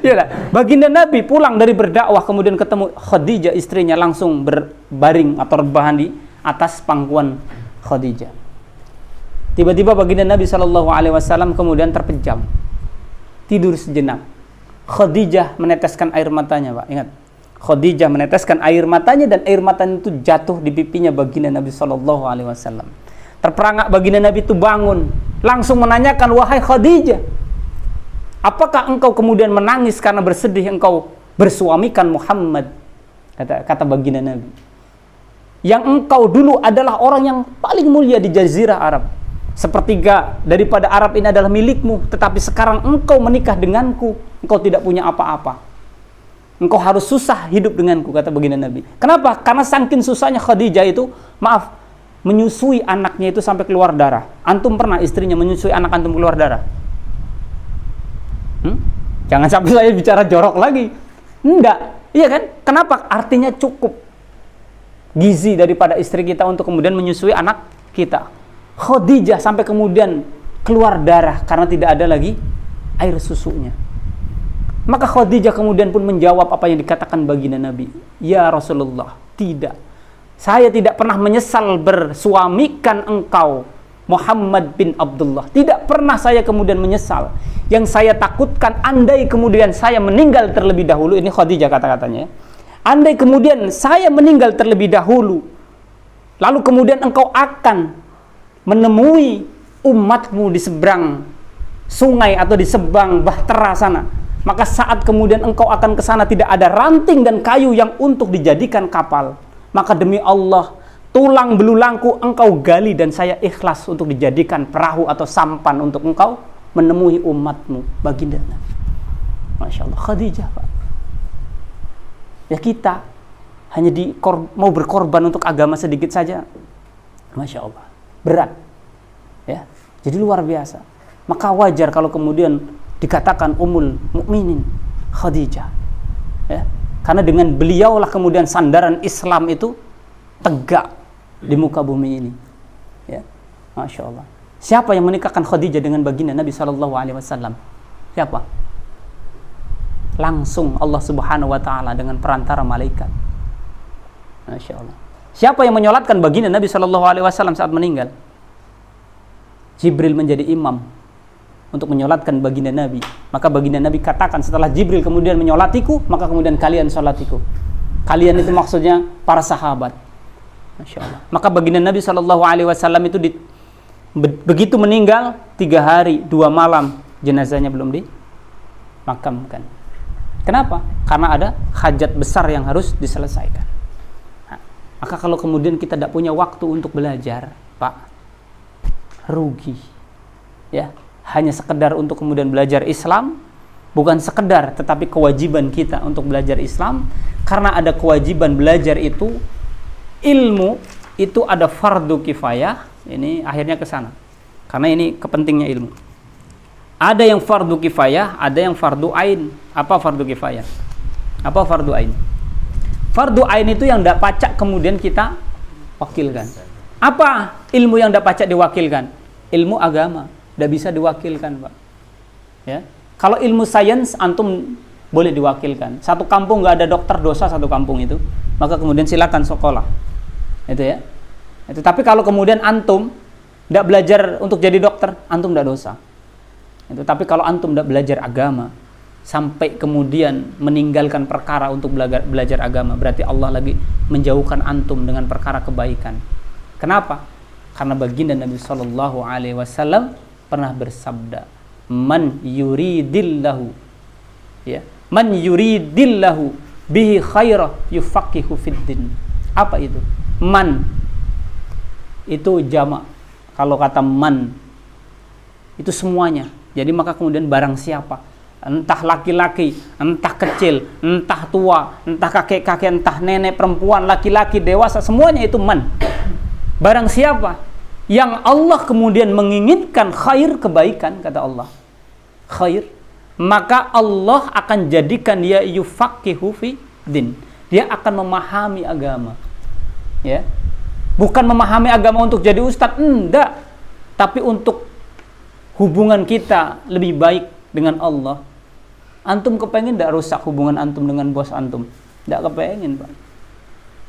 Ya lah, baginda Nabi pulang dari berdakwah kemudian ketemu Khadijah istrinya, langsung berbaring atau rebahan di atas pangkuan Khadijah. Tiba-tiba baginda Nabi Shallallahu Alaihi Wasallam kemudian terpejam, tidur sejenak. Khadijah meneteskan air matanya, Pak. Ingat, Khadijah meneteskan air matanya dan air matanya itu jatuh di pipinya baginda Nabi Shallallahu Alaihi Wasallam. Terperangak baginda Nabi itu bangun, langsung menanyakan, wahai Khadijah, apakah engkau kemudian menangis karena bersedih engkau bersuamikan Muhammad? Kata baginda Nabi. yang engkau dulu adalah orang yang paling mulia di jazirah Arab. Sepertiga daripada Arab ini adalah milikmu, tetapi sekarang engkau menikah denganku, engkau tidak punya apa-apa. Engkau harus susah hidup denganku, kata baginda Nabi. Kenapa? Karena saking susahnya Khadijah itu, menyusui anaknya itu sampai keluar darah. Antum pernah istrinya menyusui anak antum keluar darah? Jangan sampai saya bicara jorok lagi. Enggak, iya kan? Kenapa? Artinya cukup gizi daripada istri kita untuk kemudian menyusui anak kita. Khadijah sampai kemudian keluar darah karena tidak ada lagi air susunya. Maka Khadijah kemudian pun menjawab apa yang dikatakan baginda Nabi. Ya Rasulullah, tidak. Saya tidak pernah menyesal bersuamikan engkau, Muhammad bin Abdullah. Tidak pernah saya kemudian menyesal. Yang saya takutkan, andai kemudian saya meninggal terlebih dahulu, ini Khadijah kata-katanya, andai kemudian saya meninggal terlebih dahulu, lalu kemudian engkau akan menemui umatmu di seberang sungai atau di seberang bahtera sana, maka saat kemudian engkau akan ke sana tidak ada ranting dan kayu yang untuk dijadikan kapal, maka demi Allah tulang belulangku engkau gali dan saya ikhlas untuk dijadikan perahu atau sampan untuk engkau menemui umatmu, baginda. Masya Allah, Khadijah, Pak. Ya kita hanya mau berkorban untuk agama sedikit saja, Masya Allah, berat, ya. Jadi luar biasa. Maka wajar kalau kemudian dikatakan Ummul Mukminin Khadijah, ya. Karena dengan beliaulah kemudian sandaran Islam itu tegak di muka bumi ini, ya. Masya Allah. Siapa yang menikahkan Khadijah dengan baginda Nabi SAW? Siapa? Langsung Allah Subhanahu Wa Taala dengan perantara malaikat. Masya Allah. Siapa yang menyolatkan baginda Nabi SAW saat meninggal? Jibril menjadi imam untuk menyolatkan baginda Nabi. Maka baginda Nabi katakan setelah Jibril kemudian menyolatiku, maka kemudian kalian solatiku. Kalian itu maksudnya para sahabat. Masya Allah. Maka baginda Nabi SAW itu begitu meninggal 3 hari 2 malam jenazahnya belum dimakamkan. Kenapa? Karena ada hajat besar yang harus diselesaikan. Nah, maka kalau kemudian kita tidak punya waktu untuk belajar, Pak, rugi, ya. Hanya sekedar untuk kemudian belajar Islam, bukan sekedar, tetapi kewajiban kita untuk belajar Islam. Karena ada kewajiban belajar itu, ilmu itu ada fardu kifayah. Ini akhirnya ke sana, karena ini kepentingnya ilmu. Ada yang fardu kifayah, ada yang fardu ain. Apa fardu kifayah? Apa fardu ain? Fardu ain itu yang tidak pacak kemudian kita wakilkan. Apa ilmu yang tidak pacak diwakilkan? Ilmu agama tidak bisa diwakilkan, Pak. Ya, kalau ilmu sains antum boleh diwakilkan. Satu kampung nggak ada dokter, dosa satu kampung itu. Maka kemudian silakan sekolah. Itu ya. Itu. Tapi kalau kemudian antum tidak belajar untuk jadi dokter, antum tidak dosa. Itu. Tapi kalau antum tidak belajar agama sampai kemudian meninggalkan perkara untuk belajar agama, berarti Allah lagi menjauhkan antum dengan perkara kebaikan. Kenapa? Karena baginda Nabi SAW pernah bersabda, man yuridillahu, ya, man yuridillahu bihi khairah yufaqihu fiddin. Apa itu? Man itu jamak. Kalau kata man itu semuanya. Jadi maka kemudian barang siapa, entah laki-laki, entah kecil, entah tua, entah kakek-kakek, entah nenek, perempuan, laki-laki, dewasa, semuanya itu man. Barang siapa yang Allah kemudian menginginkan khair, kebaikan, kata Allah, khair, maka Allah akan jadikan dia yufaqihu fi din. Dia akan memahami agama. Ya. Bukan memahami agama untuk jadi ustadz, enggak. Tapi untuk hubungan kita lebih baik dengan Allah. Antum kepengen enggak rusak hubungan antum dengan bos antum? Enggak kepengen, Pak.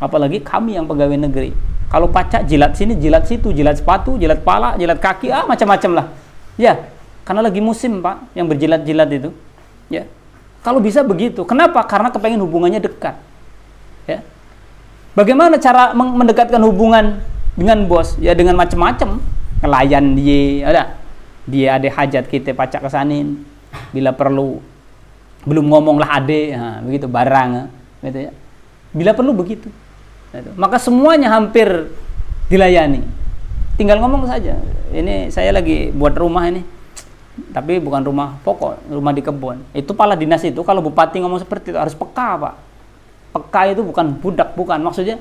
Apalagi kami yang pegawai negeri. Kalau pacak jilat sini, jilat situ, jilat sepatu, jilat pala, jilat kaki, macam-macam lah. Ya, karena lagi musim, Pak, yang berjilat-jilat itu. Ya. Kalau bisa begitu. Kenapa? Karena kepengen hubungannya dekat. Ya. Bagaimana cara mendekatkan hubungan dengan bos? Ya dengan macam-macam. Ngelayan dia ada hajat kita pacak kesanin. Bila perlu, belum ngomonglah ade, begitu barang, gitu ya. Bila perlu begitu. Itu. Maka semuanya hampir dilayani. Tinggal ngomong saja. Ini saya lagi buat rumah ini, tapi bukan rumah pokok, rumah di kebun. Itu kepala dinas itu kalau bupati ngomong seperti itu harus peka, Pak. Peka itu bukan budak, bukan. Maksudnya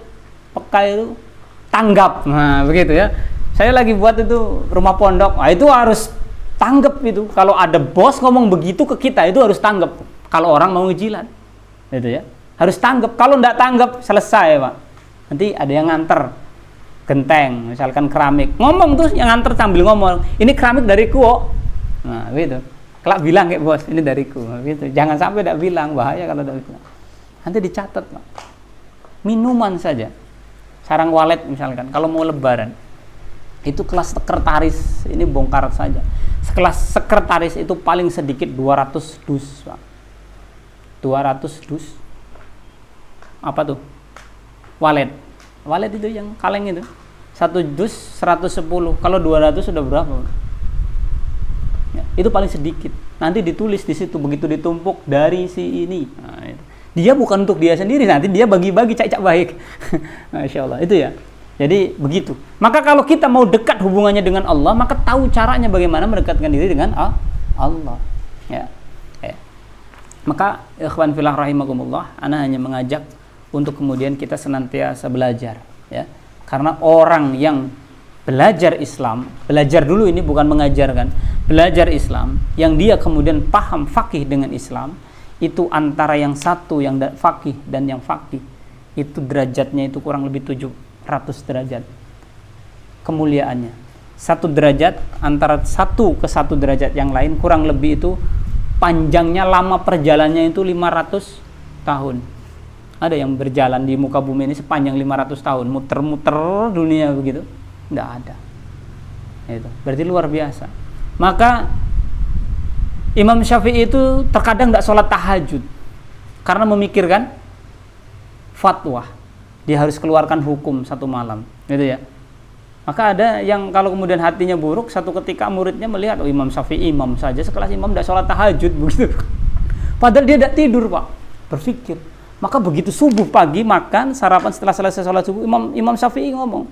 peka itu tanggap. Nah, begitu ya. Saya lagi buat itu rumah pondok. Nah, itu harus tanggap itu. Kalau ada bos ngomong begitu ke kita, itu harus tanggap. Kalau orang mau ngejilat. Gitu ya. Harus tanggap. Kalau enggak tanggap, selesai, Pak. Nanti ada yang nganter genteng, misalkan keramik. Ngomong tuh yang nganter sambil ngomong, "Ini keramik dariku, kok." Nah, gitu. Kelak bilang kayak bos, "Ini dariku." Gitu. Jangan sampai enggak bilang, bahaya kalau enggak bilang. Nanti dicatat, Pak. Minuman saja. Sarang walet misalkan, kalau mau lebaran. Itu kelas sekretaris, ini bongkar saja. Sekelas sekretaris itu paling sedikit 200 dus, Pak. 200 dus. Apa tuh? Walet. Walet itu yang kaleng itu. 1 dus 110. Kalau 200 sudah berapa? Ya, itu paling sedikit. Nanti ditulis di situ begitu ditumpuk dari si ini. Nah, itu. Dia bukan untuk dia sendiri, nanti dia bagi-bagi cak-cak baik. Masya Allah, itu ya. Jadi begitu. Maka kalau kita mau dekat hubungannya dengan Allah, maka tahu caranya bagaimana mendekatkan diri dengan Allah. Ya. Maka ikhwan fillah rahimakumullah, ana hanya mengajak untuk kemudian kita senantiasa belajar, ya. Karena orang yang belajar Islam, belajar dulu ini bukan mengajarkan, belajar Islam, yang dia kemudian paham fakih dengan Islam, itu antara yang satu yang fakih dan yang fakih, itu derajatnya itu kurang lebih 700 derajat kemuliaannya. 1 derajat antara satu ke 1 derajat yang lain kurang lebih itu panjangnya, lama perjalanannya itu 500 tahun. Ada yang berjalan di muka bumi ini sepanjang 500 tahun, muter-muter dunia begitu? Tidak ada. Itu berarti luar biasa. Maka Imam Syafi'i itu terkadang tidak sholat tahajud karena memikirkan fatwa. Dia harus keluarkan hukum 1 malam, gitu ya. Maka ada yang kalau kemudian hatinya buruk, satu ketika muridnya melihat, oh Imam Syafi'i imam saja, sekelas imam tidak sholat tahajud begitu. Padahal dia tidak tidur, Pak. Berpikir. Maka begitu subuh pagi makan sarapan, setelah selesai sholat subuh, Imam Syafi'i ngomong,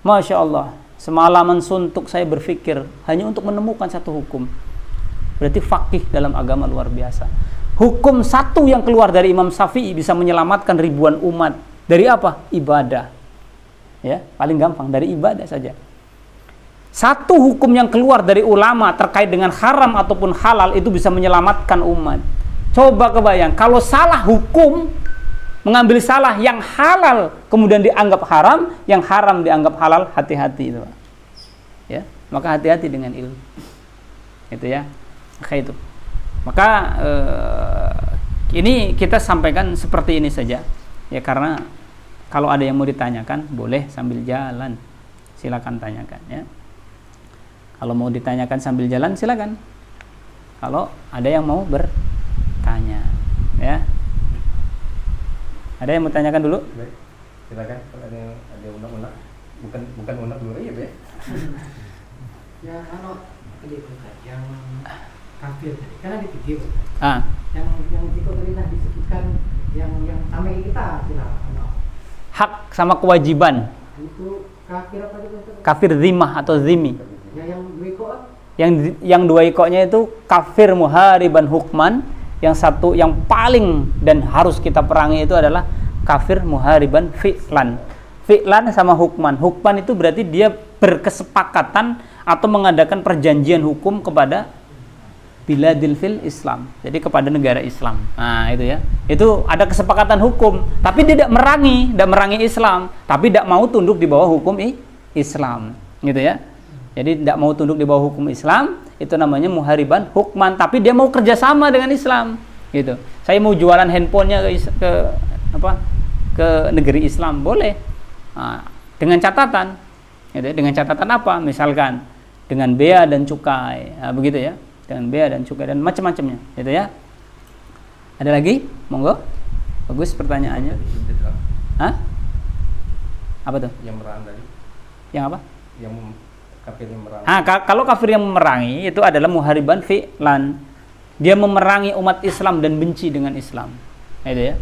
Masya Allah, semalaman suntuk saya berpikir hanya untuk menemukan 1 hukum. Berarti fakih dalam agama luar biasa. Hukum 1 yang keluar dari Imam Syafi'i bisa menyelamatkan ribuan umat. Dari apa? Ibadah. Ya, paling gampang dari ibadah saja. 1 hukum yang keluar dari ulama terkait dengan haram ataupun halal itu bisa menyelamatkan umat. Coba kebayang, kalau salah hukum, mengambil salah yang halal kemudian dianggap haram, yang haram dianggap halal, hati-hati itu, Pak. Ya, maka hati-hati dengan ilmu. Itu ya. Kayak itu. Maka ini kita sampaikan seperti ini saja. Ya, karena kalau ada yang mau ditanyakan, boleh sambil jalan. Silakan tanyakan, ya. Kalau mau ditanyakan sambil jalan, silakan. Kalau ada yang mau bertanya, ya. Ada yang mau tanyakan dulu? Baik. Silakan kalau ada unek-unek. Bukan unek dulu ya, Be. Ya, kalau yang kafir tadi, kan ada video. Yang Ciko tadi disebutkan yang sama kita silakan. Hak sama kewajiban. Itu kafir apa itu? Kafir zimah atau zimi. Ya, yang dua iko. Yang 2 ikoknya itu kafir muhariban hukman. Yang satu yang paling dan harus kita perangi itu adalah kafir muhariban fi'lan. Fi'lan sama hukman. Hukman itu berarti dia berkesepakatan atau mengadakan perjanjian hukum kepada biladil fil Islam, jadi kepada negara Islam. Nah, itu ya. Itu ada kesepakatan hukum, tapi dia tidak merangi Islam, tapi tidak mau tunduk di bawah hukum Islam, gitu ya. Jadi tidak mau tunduk di bawah hukum Islam, itu namanya muhariban hukman, tapi dia mau kerjasama dengan Islam, gitu. Saya mau jualan handphonenya ke negeri Islam, boleh. Nah, dengan catatan, gitu ya. Dengan catatan apa? Misalkan dengan bea dan cukai, nah, begitu ya. Dengan bea dan cukai dan macam-macamnya, gitu ya. Ada lagi? Monggo. Bagus pertanyaannya. Hah? Apa tuh? Yang merangi tadi. Yang apa? Yang kafir yang merangi. Kalau kafir yang memerangi itu adalah muhariban fi'lan. Dia memerangi umat Islam dan benci dengan Islam. Itu ya.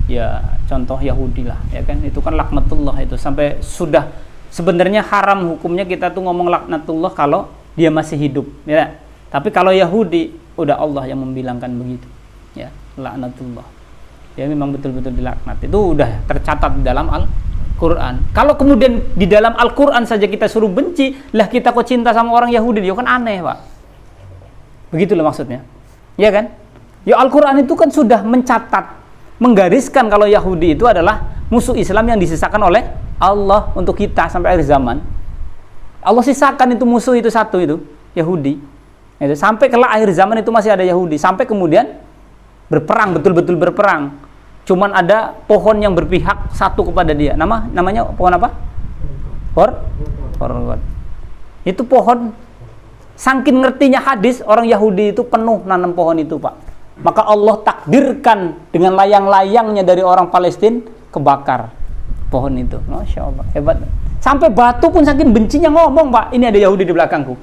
ya contoh Yahudi lah, ya kan, itu kan laknatullah, itu sampai sudah sebenarnya haram hukumnya kita tuh ngomong laknatullah kalau dia masih hidup, ya. Tapi kalau Yahudi udah Allah yang membilangkan begitu, ya, laknatullah. Ya memang betul-betul dilaknat. Itu udah tercatat di dalam Al-Qur'an. Kalau kemudian di dalam Al-Qur'an saja kita suruh benci, lah kita kok cinta sama orang Yahudi, dia kan aneh, Pak. Begitulah maksudnya. Ya kan? Ya Al-Qur'an itu kan sudah mencatat, menggariskan kalau Yahudi itu adalah musuh Islam yang disisakan oleh Allah untuk kita sampai akhir zaman. Allah sisakan itu musuh itu satu itu, Yahudi. Itu sampai kelak akhir zaman itu masih ada Yahudi, sampai kemudian berperang, betul-betul berperang. Cuman ada pohon yang berpihak satu kepada dia. Namanya pohon apa? Horgot. Itu pohon, saking ngertinya hadis, orang Yahudi itu penuh nanam pohon itu, Pak. Maka Allah takdirkan dengan layang-layangnya dari orang Palestina kebakar pohon itu. Masya Allah, hebat. Sampai batu pun saking bencinya ngomong, Pak, ini ada Yahudi di belakangku.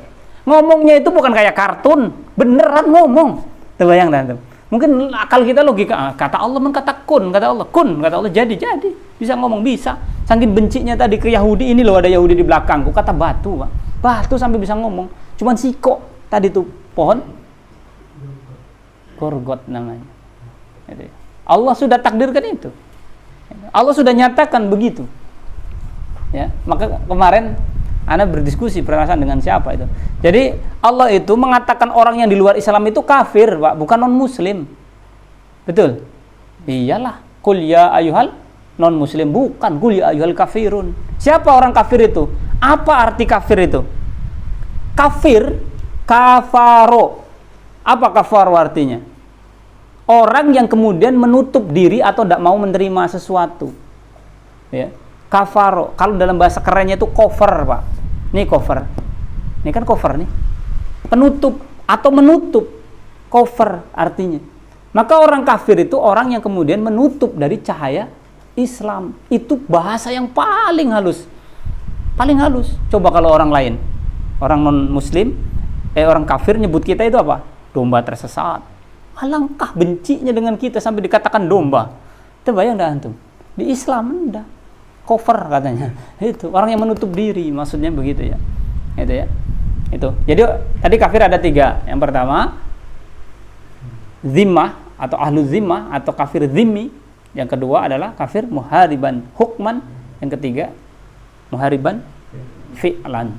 Ngomongnya itu bukan kayak kartun, beneran ngomong. Terbayang dah tuh. Mungkin akal kita logika, kata Allah kata kun, kata Allah jadi, bisa ngomong, bisa. Saking bencinya tadi ke Yahudi, ini loh ada Yahudi di belakangku, kata batu, Pak. Batu sampai bisa ngomong. Cuman siko tadi tuh pohon Gorgot namanya. Allah sudah takdirkan itu. Allah sudah nyatakan begitu. Ya, maka kemarin Anda berdiskusi perasaan dengan siapa itu. Jadi Allah itu mengatakan orang yang di luar Islam itu kafir, Pak, bukan non muslim. Betul? Iyalah. Qul ya ayyuhal non muslim, bukan qul ya ayyuhal kafirun. Siapa orang kafir itu? Apa arti kafir itu? Kafir, kafaro. Apa kafaro artinya? Orang yang kemudian menutup diri atau tidak mau menerima sesuatu. Ya. Kafaro. Kalau dalam bahasa kerennya itu cover, Pak. Ini cover. Ini kan cover nih. Penutup atau menutup. Cover artinya. Maka orang kafir itu orang yang kemudian menutup dari cahaya Islam. Itu bahasa yang paling halus. Paling halus. Coba kalau orang lain, orang non muslim, orang kafir nyebut kita itu apa? Domba tersesat. Alangkah bencinya dengan kita sampai dikatakan domba. Terbayang dah antum? Di Islam enggak. Cover katanya. Itu orang yang menutup diri, maksudnya begitu ya. Itu ya. Itu. Jadi tadi kafir ada 3. Yang pertama zimmah atau ahlu zimmah atau kafir zimmi. Yang kedua adalah kafir muhariban hukman. Yang ketiga muhariban fi'lan.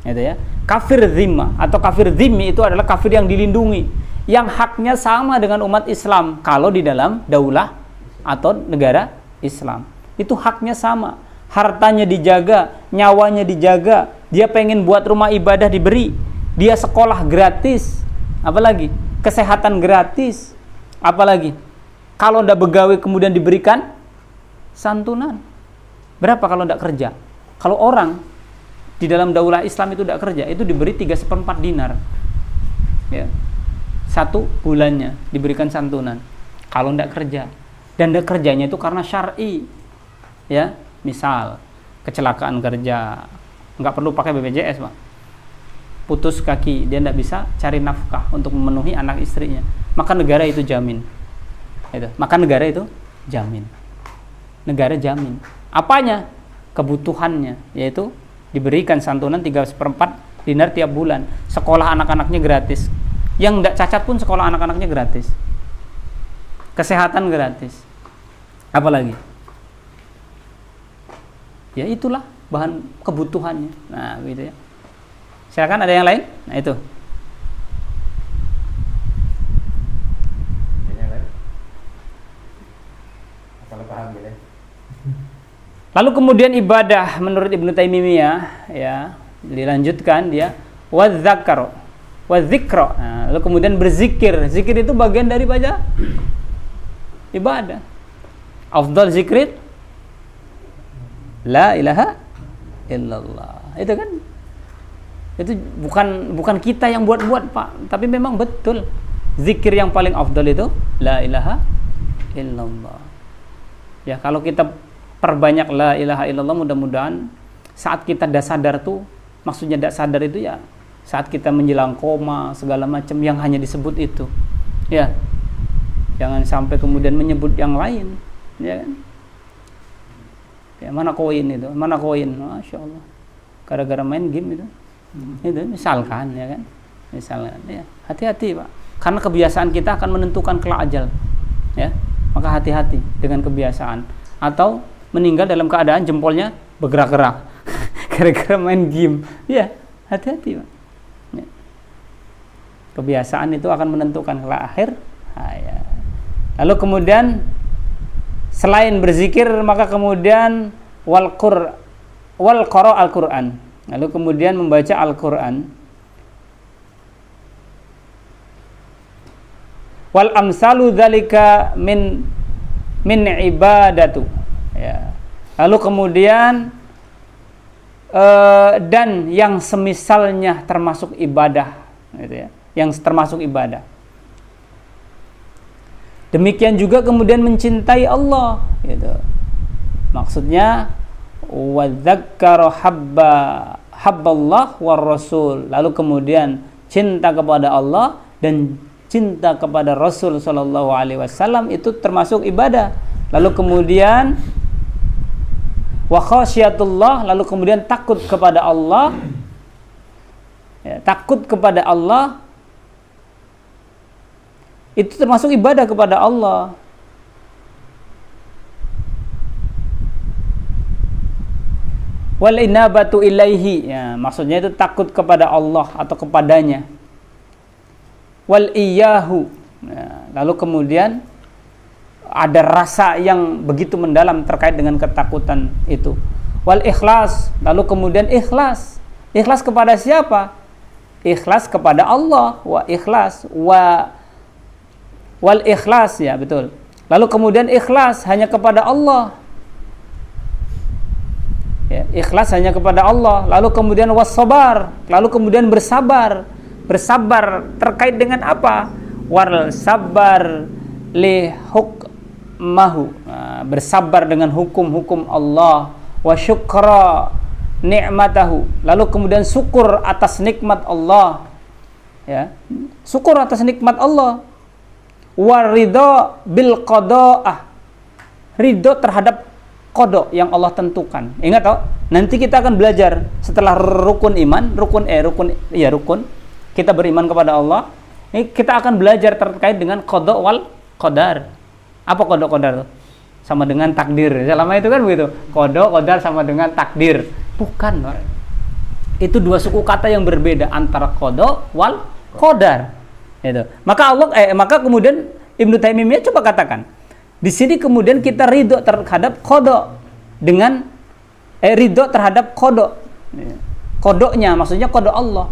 Itu ya. Kafir zimmah atau kafir zimmi itu adalah kafir yang dilindungi, yang haknya sama dengan umat Islam kalau di dalam daulah atau negara Islam. Itu haknya sama, hartanya dijaga, nyawanya dijaga, dia pengen buat rumah ibadah diberi, dia sekolah gratis, apalagi kesehatan gratis, apalagi kalau ndak begawe kemudian diberikan santunan. Berapa kalau ndak kerja? Kalau orang di dalam daulah Islam itu ndak kerja, itu diberi 3/4 dinar, ya, 1 bulannya diberikan santunan. Kalau ndak kerja, dan ndak kerjanya itu karena syar'i. Ya, misal kecelakaan kerja, nggak perlu pakai BPJS, Pak. Putus kaki, dia nggak bisa cari nafkah untuk memenuhi anak istrinya, maka negara itu jamin. Itu. Maka negara itu jamin. Negara jamin. Apanya? Kebutuhannya, yaitu diberikan santunan 3/4 dinar tiap bulan. Sekolah anak-anaknya gratis. Yang nggak cacat pun sekolah anak-anaknya gratis. Kesehatan gratis. Apalagi? Ya itulah bahan kebutuhannya. Nah, gitu ya. Silakan, ada yang lain? Nah, itu. Yang lain? Kalau paham gitu. Lalu kemudian ibadah menurut Ibnu Taimiyah, ya, dilanjutkan dia wadzakar, wadzikra. Nah, lalu kemudian berzikir. Zikir itu bagian dari baca ibadah. Afdal zikrin la ilaha illallah. Itu kan, itu bukan kita yang buat-buat, Pak, tapi memang betul zikir yang paling afdal itu la ilaha illallah. Ya, kalau kita perbanyak la ilaha illallah, mudah-mudahan saat kita dah sadar tuh, maksudnya dah sadar itu ya saat kita menjelang koma segala macam yang hanya disebut itu. Ya. Jangan sampai kemudian menyebut yang lain. ya kan? Ya, mana koin itu? Mana koin? Masya Allah. Gara-gara main game itu. Itu misalkan, ya kan? Misalkan, ya. Hati-hati, Pak. Karena kebiasaan kita akan menentukan kelak ajal. Ya. Maka hati-hati dengan kebiasaan. Atau meninggal dalam keadaan jempolnya bergerak-gerak. Gara-gara main game. Ya, hati-hati, Pak. Ya. Kebiasaan itu akan menentukan kelak akhir. Ya. Lalu kemudian selain berzikir, maka kemudian wal qara al-Qur'an. Lalu kemudian membaca Al-Qur'an. Wal amsalu dzalika min ibadatu. Ya. Lalu kemudian dan yang semisalnya termasuk ibadah, gitu ya. Yang termasuk ibadah. Demikian juga kemudian mencintai Allah, gitu. Maksudnya wa dzakkara habballah war rasul. Lalu kemudian cinta kepada Allah dan cinta kepada Rasul sallallahu alaihi wasallam itu termasuk ibadah. Lalu kemudian wa khasyatullah, lalu kemudian takut kepada Allah. Ya, takut kepada Allah itu termasuk ibadah kepada Allah. Wal inabatu ilaihi, ya, maksudnya itu takut kepada Allah atau kepadanya. Wal iyahu, ya, lalu kemudian ada rasa yang begitu mendalam terkait dengan ketakutan itu. Wal ikhlas, lalu kemudian ikhlas. Ikhlas kepada siapa? Ikhlas kepada Allah. Wal ikhlas, ya betul. Lalu kemudian ikhlas hanya kepada Allah. Ya, ikhlas hanya kepada Allah. Lalu kemudian wassabar, lalu kemudian bersabar. Bersabar terkait dengan apa? Wal sabar li hukmahu. Nah, bersabar dengan hukum-hukum Allah. Wa syukra ni'matahu. Lalu kemudian syukur atas nikmat Allah. Ya, syukur atas nikmat Allah. Waridho bil qada'ah, ridho terhadap qada yang Allah tentukan. Ingat toh, nanti kita akan belajar setelah rukun iman, rukun kita beriman kepada Allah. Ini kita akan belajar terkait dengan qada wal qadar. Apa qada qadar itu? Sama dengan takdir. Selama itu kan begitu. Qada qadar sama dengan takdir. Bukan, Pak. Itu dua suku kata yang berbeda antara qada wal qadar. Itu. Maka kemudian Ibnu Taimiyah coba katakan di sini kemudian kita ridho terhadap qada dengan ridho terhadap qada. Qadanya maksudnya qada Allah.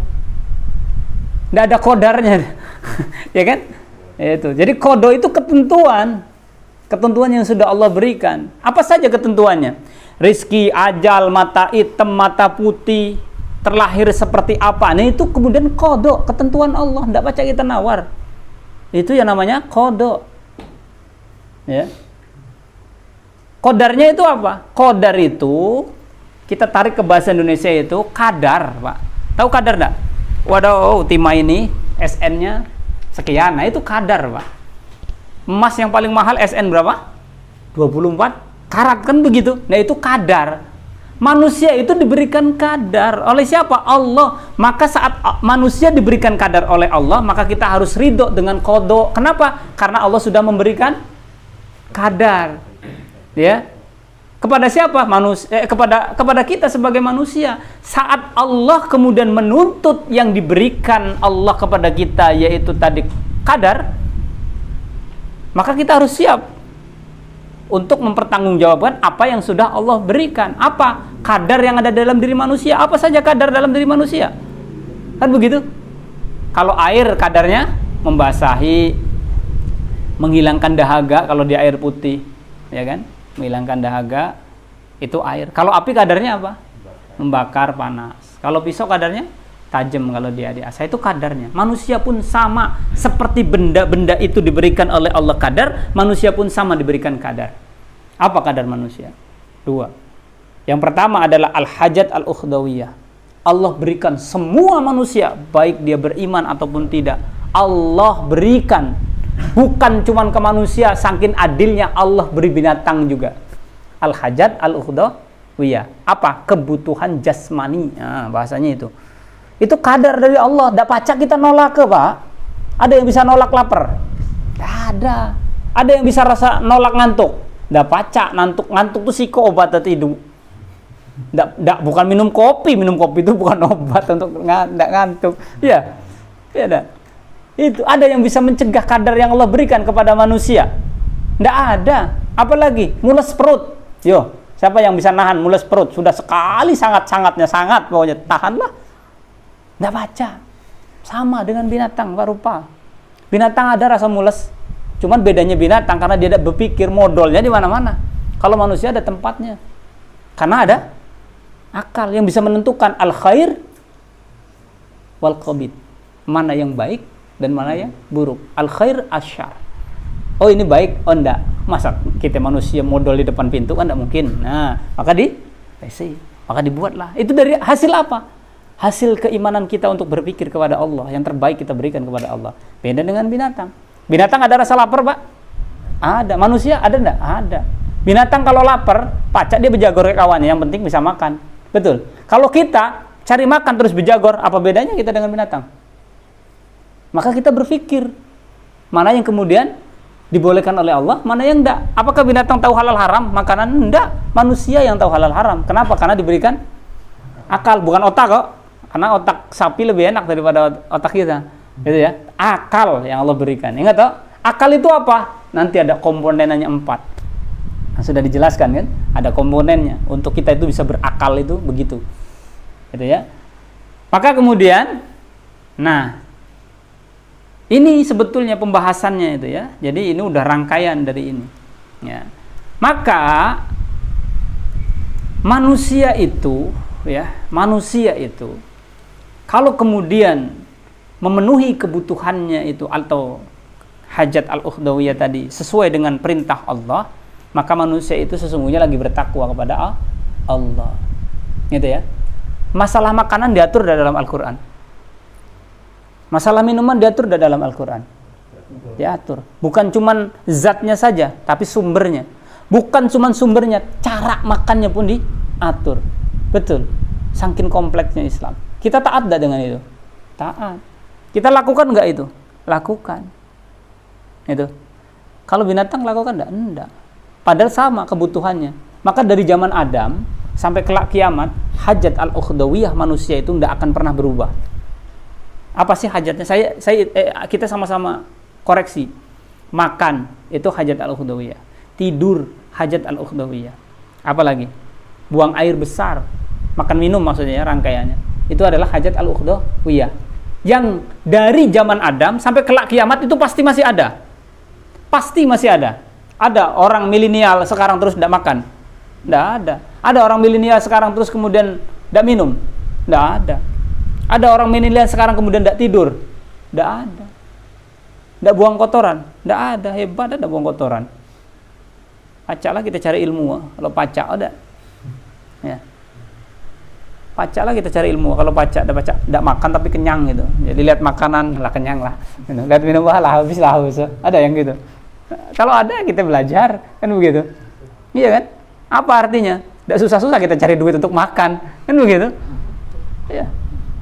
Tidak ada qadarnya. Ya kan? Itu. Jadi qada itu ketentuan yang sudah Allah berikan. Apa saja ketentuannya? Rizki, ajal, mata hitam, mata putih, terlahir seperti apa. Nah itu kemudian qada, ketentuan Allah, tidak baca kita nawar. Itu yang namanya qada. Ya. Qadarnya itu apa? Qadar itu kita tarik ke bahasa Indonesia itu kadar, Pak. Tahu kadar enggak? Waduh, timah ini SN-nya sekian. Nah itu kadar, Pak. Emas yang paling mahal SN berapa? 24 karat kan begitu. Nah itu kadar. Manusia itu diberikan kadar oleh siapa? Allah. Maka saat manusia diberikan kadar oleh Allah, maka kita harus ridho dengan qada. Kenapa? Karena Allah sudah memberikan kadar. Ya. Kepada siapa? Kepada kita sebagai manusia. Saat Allah kemudian menuntut yang diberikan Allah kepada kita, yaitu tadi kadar, maka kita harus siap untuk mempertanggungjawabkan apa yang sudah Allah berikan. Apa? Kadar yang ada dalam diri manusia. Apa saja kadar dalam diri manusia? Kan begitu? Kalau air kadarnya membasahi, menghilangkan dahaga kalau di air putih, ya kan? Menghilangkan dahaga itu air. Kalau api kadarnya apa? Membakar, panas. Kalau pisau kadarnya tajam kalau dia diasah. Itu kadarnya. Manusia pun sama, seperti benda-benda itu diberikan oleh Allah kadar, manusia pun sama diberikan kadar. Apa kadar manusia? Dua. Yang pertama adalah al-hajat al-ukhdawiyah. Allah berikan semua manusia, baik dia beriman ataupun tidak. Allah berikan Bukan cuman ke manusia, saking adilnya Allah beri binatang juga. Al-hajat al-ukhdawiyah. Apa? Kebutuhan jasmani. Nah, bahasanya itu. Itu kadar dari Allah. Nggak pacak kita nolak ke, Pak. Ada yang bisa nolak lapar? Nggak ada. Ada yang bisa rasa nolak ngantuk? Nggak pacak. Ngantuk tuh siko obat tidur. Bukan minum kopi itu bukan obat untuk nggak ngantuk. Iya. Iya dah. Itu ada yang bisa mencegah kadar yang Allah berikan kepada manusia. Nggak ada. Apalagi mules perut. Yo, siapa yang bisa nahan mules perut? Sudah sekali sangat-sangatnya sangat pokoknya tahanlah. Nggak baca. Sama dengan binatang parupa. Binatang ada rasa mules. Cuman bedanya binatang karena dia tidak berpikir, modalnya di mana-mana. Kalau manusia ada tempatnya. Karena ada akal yang bisa menentukan al-khair wal qabid. Mana yang baik dan mana yang buruk. Al-khair asyar. Oh ini baik, oh enggak. Masa kita manusia modal di depan pintu kan enggak mungkin. Nah, maka maka dibuatlah. Itu dari hasil apa? Hasil keimanan kita untuk berpikir kepada Allah. Yang terbaik kita berikan kepada Allah. Beda dengan binatang. Binatang ada rasa lapar, Pak? Ada. Manusia ada enggak? Ada. Binatang kalau lapar, pacak dia berjagor ke kawannya, yang penting bisa makan. Betul. Kalau kita cari makan terus berjagor, apa bedanya kita dengan binatang? Maka kita berpikir, mana yang kemudian dibolehkan oleh Allah, mana yang enggak. Apakah binatang tahu halal haram makanan? Enggak. Manusia yang tahu halal haram. Kenapa? Karena diberikan akal, bukan otak kok. Karena otak sapi lebih enak daripada otak kita. Gitu ya. Akal yang Allah berikan. Ingat toh? Akal itu apa? Nanti ada komponennya 4. Nah, sudah dijelaskan kan? Ada komponennya. Untuk kita itu bisa berakal itu begitu. Gitu ya. Maka kemudian, nah, ini sebetulnya pembahasannya itu ya. Jadi ini udah rangkaian dari ini. Ya. Maka manusia itu kalau kemudian memenuhi kebutuhannya itu atau hajat al-ukhdawiyah tadi sesuai dengan perintah Allah, maka manusia itu sesungguhnya lagi bertakwa kepada Allah. Gitu ya. Masalah makanan diatur dalam Al-Qur'an. Masalah minuman diatur dalam Al-Quran. Diatur. Bukan cuman zatnya saja, tapi sumbernya. Bukan cuman sumbernya, cara makannya pun diatur. Betul. Saking kompleksnya Islam. Kita taat enggak dengan itu? Taat. Kita lakukan enggak itu? Lakukan. Itu. Kalau binatang lakukan enggak? Enggak. Padahal sama kebutuhannya. Maka dari zaman Adam sampai kelak kiamat, hajat al-ukhdawiyah manusia itu enggak akan pernah berubah. Apa sih hajatnya? Kita sama-sama koreksi. Makan itu hajat al-ukhdawiyah. Tidur hajat al-ukhdawiyah. Apalagi? Buang air besar. Makan minum maksudnya ya, rangkaiannya. Itu adalah hajat al-ukhdawiyah. Yang dari zaman Adam sampai kelak kiamat itu pasti masih ada. Pasti masih ada. Ada orang milenial sekarang terus tidak makan. Tidak ada. Ada orang milenial sekarang terus kemudian tidak minum. Tidak ada. Ada orang milenial sekarang kemudian tidak tidur. Tidak ada. Tidak buang kotoran. Tidak ada. Hebat ada buang kotoran. Pacaklah kita cari ilmu. Kalau pacak ada. Ya. Pacaklah kita cari ilmu. Kalau pacak tidak makan tapi kenyang gitu. Jadi lihat makanan lah kenyang lah. Lihat minum lah habis lah haus. Ada yang gitu. Kalau ada kita belajar kan begitu. Iya kan? Apa artinya? Tidak susah-susah kita cari duit untuk makan. Kan begitu? Iya.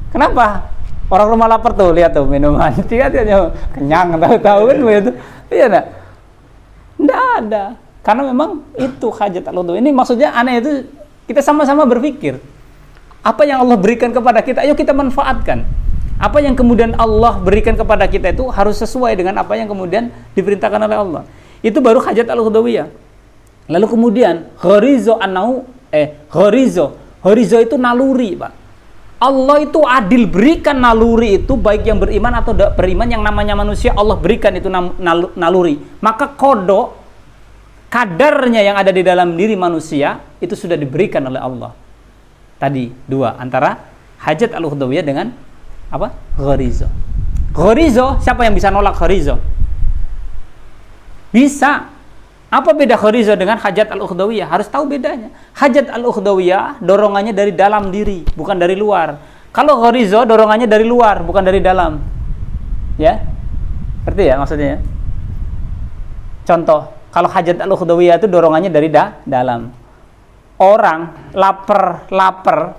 Kenapa? Orang rumah lapar tuh, lihat tuh minuman. Tiga-tiganya kenyang, tahu-tahu kan begitu. Iya enggak? Enggak ada. Karena memang itu hajat Allah. Ini maksudnya aneh itu kita sama-sama berpikir. Apa yang Allah berikan kepada kita, ayo kita manfaatkan. Apa yang kemudian Allah berikan kepada kita itu harus sesuai dengan apa yang kemudian diperintahkan oleh Allah. Itu baru hajat al-ukhdawiyah. Lalu kemudian gharizo itu naluri, Pak. Allah itu adil, berikan naluri itu baik yang beriman atau tidak beriman, yang namanya manusia Allah berikan itu naluri. Maka kodok kadarnya yang ada di dalam diri manusia itu sudah diberikan oleh Allah. Tadi dua, antara hajat al-ukhdawiyah dengan apa? Gharizo. Gharizo, siapa yang bisa nolak gharizo? Bisa. Apa beda gharizo dengan hajat al-ukhdawiyah? Harus tahu bedanya. Hajat al-ukhdawiyah dorongannya dari dalam diri, bukan dari luar. Kalau gharizo dorongannya dari luar, bukan dari dalam. Ya? Ngerti ya maksudnya? Contoh, kalau hajat al-ukhdawiyah itu dorongannya dari dalam. Orang lapar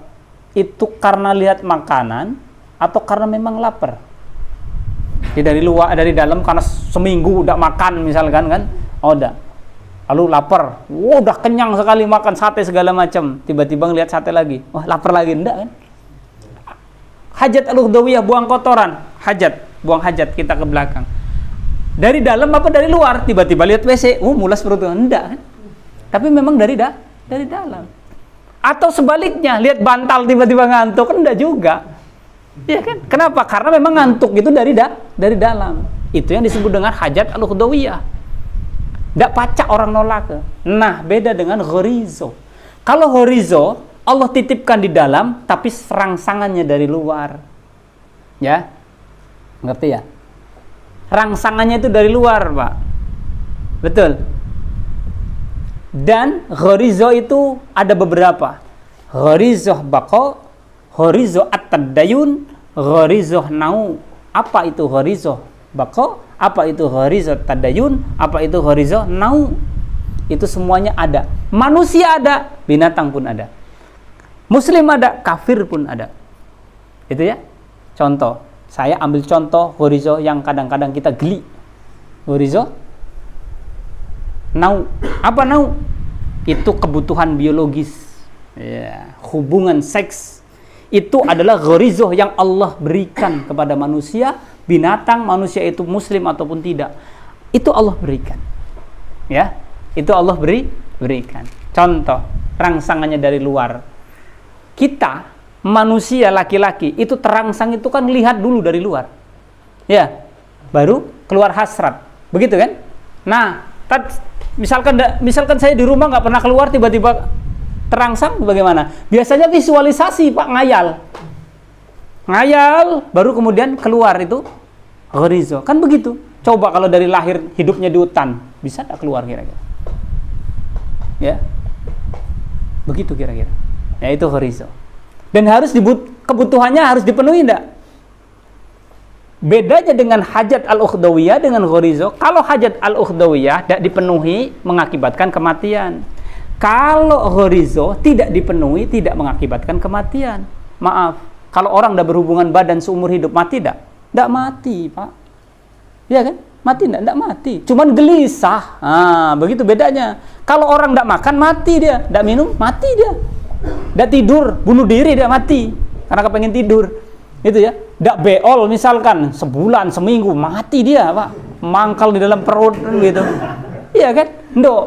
itu karena lihat makanan atau karena memang lapar. Jadi dari luar, dari dalam karena seminggu udah makan misalkan kan, udah. Lalu lapar, udah kenyang sekali makan sate segala macam. Tiba-tiba ngelihat sate lagi, lapar lagi, enggak kan? Hajat al-ukhdawiyah, buang kotoran, buang hajat kita ke belakang. Dari dalam apa dari luar? Tiba-tiba lihat WC, mulas perut, enggak kan? Tapi memang dari dalam. Atau sebaliknya, lihat bantal tiba-tiba ngantuk, enggak juga. Iya kan? Kenapa? Karena memang ngantuk itu dari dalam. Itu yang disebut dengan hajat al-ukhdawiyah. Tidak pacak orang nolak. Nah, beda dengan ghorizo. Kalau ghorizo, Allah titipkan di dalam, tapi rangsangannya dari luar. Ya? Ngerti ya? Rangsangannya itu dari luar, Pak. Betul? Dan ghorizo itu ada beberapa. Ghorizo bako, ghorizo at-tadayun, ghorizo nau. Apa itu ghorizo bako? Apa itu ghorizo tadayun? Apa itu ghorizo nau? Itu semuanya ada. Manusia ada, binatang pun ada. Muslim ada, kafir pun ada. Itu ya. Contoh, saya ambil contoh ghorizo yang kadang-kadang kita geli. Ghorizo nau. Apa nau? Itu kebutuhan biologis. Ya, hubungan seks. Itu adalah ghorizo yang Allah berikan kepada manusia, binatang, manusia itu muslim ataupun tidak. Itu Allah berikan. Ya, itu Allah berikan. Contoh, rangsangannya dari luar. Kita, manusia laki-laki, itu terangsang itu kan lihat dulu dari luar. Ya, baru keluar hasrat. Begitu kan? Nah, misalkan saya di rumah nggak pernah keluar, tiba-tiba terangsang, bagaimana? Biasanya visualisasi, Pak, ngayal, baru kemudian keluar itu ghorizo. Kan begitu. Coba kalau dari lahir hidupnya di hutan, bisa tak keluar kira-kira? Ya, begitu kira-kira. Ya, itu ghorizo. Dan harus kebutuhannya harus dipenuhi, enggak? Bedanya dengan hajat al-ukhdawiyah dengan ghorizo, kalau hajat al-ukhdawiyah tidak dipenuhi mengakibatkan kematian. Kalau ghorizo tidak dipenuhi tidak mengakibatkan kematian. Maaf, kalau orang sudah berhubungan badan seumur hidup, mati tidak? Tidak mati, Pak. Iya kan? Mati tidak mati. Cuman gelisah. Begitu bedanya. Kalau orang tidak makan, mati dia. Tidak minum, mati dia. Tidak tidur, bunuh diri dia, mati. Karena kepengen tidur. Gitu ya. Tidak beol misalkan, sebulan, seminggu, mati dia, Pak. Mangkal di dalam perut, gitu. Iya kan? Ndok.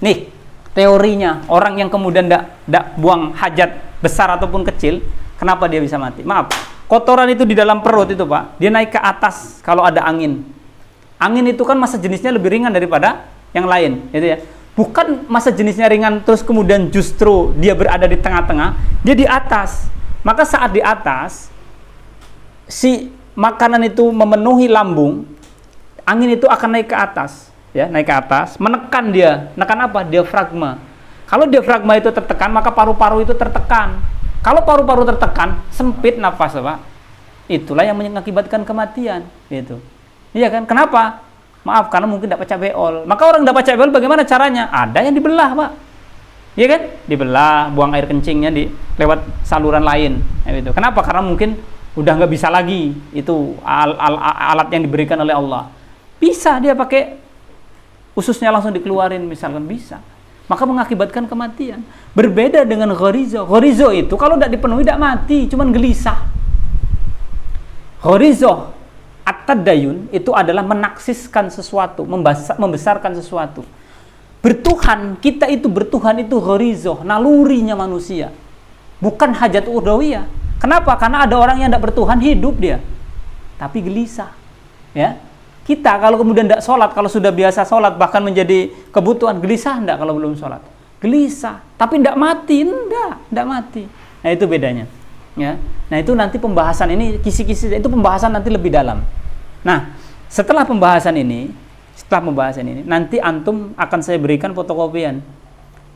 Nih, teorinya, orang yang kemudian tidak buang hajat besar ataupun kecil, kenapa dia bisa mati? Maaf, kotoran itu di dalam perut itu, Pak, dia naik ke atas kalau ada angin. Angin itu kan massa jenisnya lebih ringan daripada yang lain, gitu ya. Bukan massa jenisnya ringan terus kemudian justru dia berada di tengah-tengah, dia di atas. Maka saat di atas, si makanan itu memenuhi lambung, angin itu akan naik ke atas. Ya, naik ke atas, menekan dia. Menekan apa? Diafragma. Kalau diafragma itu tertekan, maka paru-paru itu tertekan. Kalau paru-paru tertekan, sempit nafas, Pak. Itulah yang mengakibatkan kematian, gitu. Iya kan? Kenapa? Maaf, karena mungkin tidak pecah beol. Maka orang tidak pecah beol bagaimana caranya? Ada yang dibelah, Pak. Iya kan? Dibelah, buang air kencingnya lewat saluran lain, gitu. Kenapa? Karena mungkin udah nggak bisa lagi. Itu alat yang diberikan oleh Allah. Bisa dia pakai ususnya langsung dikeluarin misalkan, bisa. Maka mengakibatkan kematian. Berbeda dengan ghorizo. Ghorizo itu kalau tidak dipenuhi tidak mati, cuman gelisah. Ghorizo at-tadayun itu adalah menaksiskan sesuatu, membesarkan sesuatu. Bertuhan, kita itu bertuhan itu ghorizo, nalurinya manusia. Bukan hajat ukhdawiyah. Kenapa? Karena ada orang yang tidak bertuhan, hidup dia, tapi gelisah. Ya. Kita kalau kemudian tidak sholat, kalau sudah biasa sholat, bahkan menjadi kebutuhan, gelisah tidak kalau belum sholat? Gelisah, tapi tidak mati, tidak mati. Nah itu bedanya. Ya. Nah itu nanti pembahasan ini, kisi-kisi, itu pembahasan nanti lebih dalam. Nah setelah pembahasan ini, nanti antum akan saya berikan fotokopian.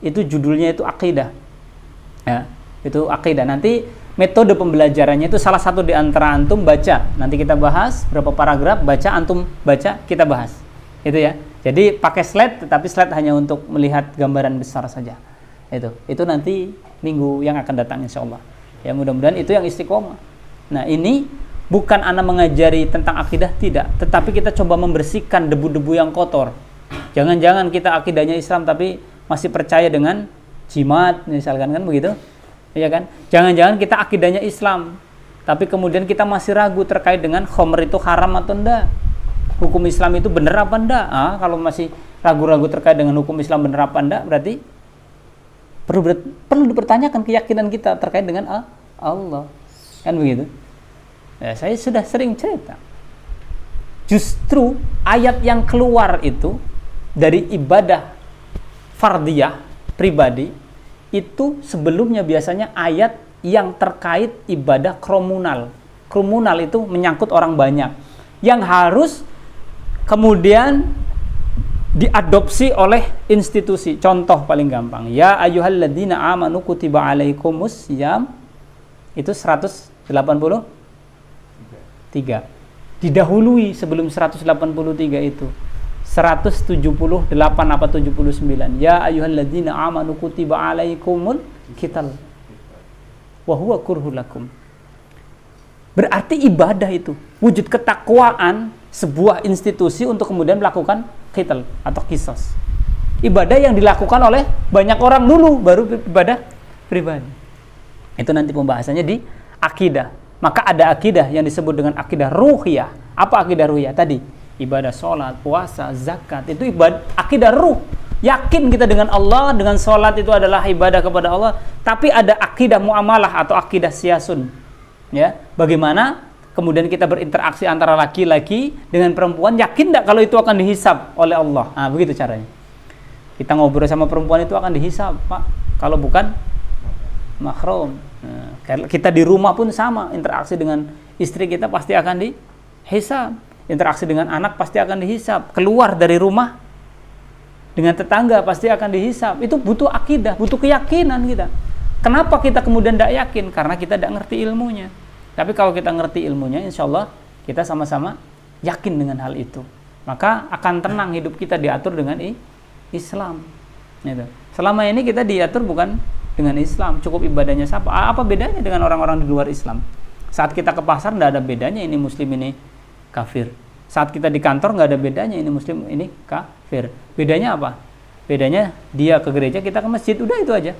Itu judulnya itu akidah. Ya, itu akidah. Nanti metode pembelajarannya itu salah satu di antara antum baca. Nanti kita bahas berapa paragraf, baca, antum baca, kita bahas. Itu ya. Jadi pakai slide, tetapi slide hanya untuk melihat gambaran besar saja. Itu nanti minggu yang akan datang insya Allah. Ya, mudah-mudahan itu yang istiqomah. Nah, ini bukan ana mengajari tentang akidah, tidak, tetapi kita coba membersihkan debu-debu yang kotor. Jangan-jangan kita akidahnya Islam tapi masih percaya dengan jimat misalkan, kan begitu? Iya kan? Jangan-jangan kita akidahnya Islam tapi kemudian kita masih ragu terkait dengan khamr itu haram atau enggak. Hukum Islam itu benar apa enggak? Kalau masih ragu-ragu terkait dengan hukum Islam benar apa enggak, berarti perlu dipertanyakan keyakinan kita terkait dengan Allah. Kan begitu? Ya, saya sudah sering cerita. Justru ayat yang keluar itu dari ibadah fardiyah pribadi itu sebelumnya biasanya ayat yang terkait ibadah komunal. Komunal itu menyangkut orang banyak yang harus kemudian diadopsi oleh institusi. Contoh paling gampang, ya ayyuhalladzina amanu kutiba alaikumus syiyam, itu 183. Didahului sebelum 183 itu 178 apa 79. Ya ayyuhalladzina amanu kutiba alaikumul qital wa huwa kurhul lakum. Berarti ibadah itu wujud ketakwaan sebuah institusi untuk kemudian melakukan qital atau qisas. Ibadah yang dilakukan oleh banyak orang dulu, baru ibadah pribadi. Itu nanti pembahasannya di akidah. Maka ada akidah yang disebut dengan akidah ruhiyah. Apa akidah ruhiyah? Tadi ibadah sholat, puasa, zakat, itu ibadah akidah ruh. Yakin kita dengan Allah, dengan sholat itu adalah ibadah kepada Allah. Tapi ada akidah muamalah atau akidah siasun. Ya, bagaimana kemudian kita berinteraksi antara laki-laki dengan perempuan, yakin tidak kalau itu akan dihisab oleh Allah? Nah, begitu caranya. Kita ngobrol sama perempuan itu akan dihisab, Pak. Kalau bukan mahram. Nah, kita di rumah pun sama, interaksi dengan istri kita pasti akan dihisab. Interaksi dengan anak pasti akan dihisab. Keluar dari rumah dengan tetangga pasti akan dihisab. Itu butuh akidah, butuh keyakinan kita. Kenapa kita kemudian tidak yakin? Karena kita tidak ngerti ilmunya. Tapi kalau kita ngerti ilmunya, insya Allah kita sama-sama yakin dengan hal itu. Maka akan tenang hidup kita diatur dengan Islam. Gitu. Selama ini kita diatur bukan dengan Islam, cukup ibadahnya siapa? Apa bedanya dengan orang-orang di luar Islam? Saat kita ke pasar tidak ada bedanya ini muslim ini kafir. Saat kita di kantor nggak ada bedanya ini muslim ini kafir. Bedanya apa? Bedanya dia ke gereja, kita ke masjid, udah itu aja.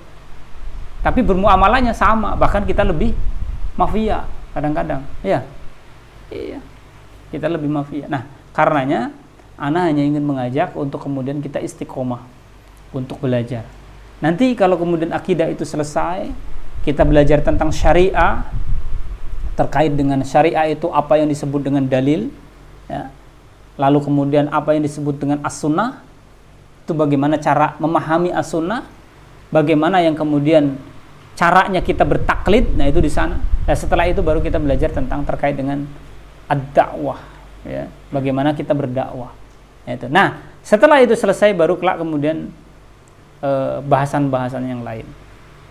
Tapi bermuamalahnya sama, bahkan kita lebih mafia kadang-kadang. Ya, iya, kita lebih mafia. Nah, karenanya ana hanya ingin mengajak untuk kemudian kita istiqomah untuk belajar. Nanti kalau kemudian akidah itu selesai, kita belajar tentang syariah, terkait dengan syariah itu apa yang disebut dengan dalil, ya. Lalu kemudian apa yang disebut dengan as-sunnah, itu bagaimana cara memahami as-sunnah, bagaimana yang kemudian caranya kita bertaklid, nah itu di sana. Dan setelah itu baru kita belajar tentang terkait dengan ad-da'wah, ya. Bagaimana kita berdakwah. Itu. Nah, setelah itu selesai baru kelak kemudian bahasan-bahasan yang lain,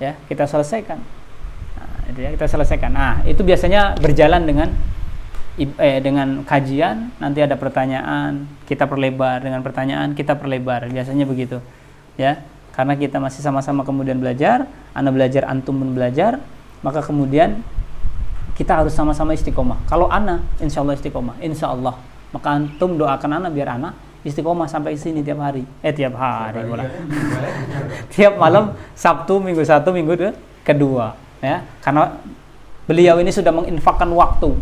ya kita selesaikan. Nah, itu ya kita selesaikan. Nah, itu biasanya berjalan dengan kajian, nanti ada pertanyaan, kita perlebar, dengan pertanyaan kita perlebar, biasanya begitu, ya. Karena kita masih sama-sama kemudian belajar, ana belajar, antum pun belajar, maka kemudian kita harus sama-sama istiqomah. Kalau ana, insya Allah istiqomah, insya Allah, maka antum doakan ana biar ana istiqomah sampai sini tiap hari. Tiap hari tiap malam, Sabtu, Minggu 1, Minggu 2, ya. Karena beliau ini sudah menginfakkan waktu,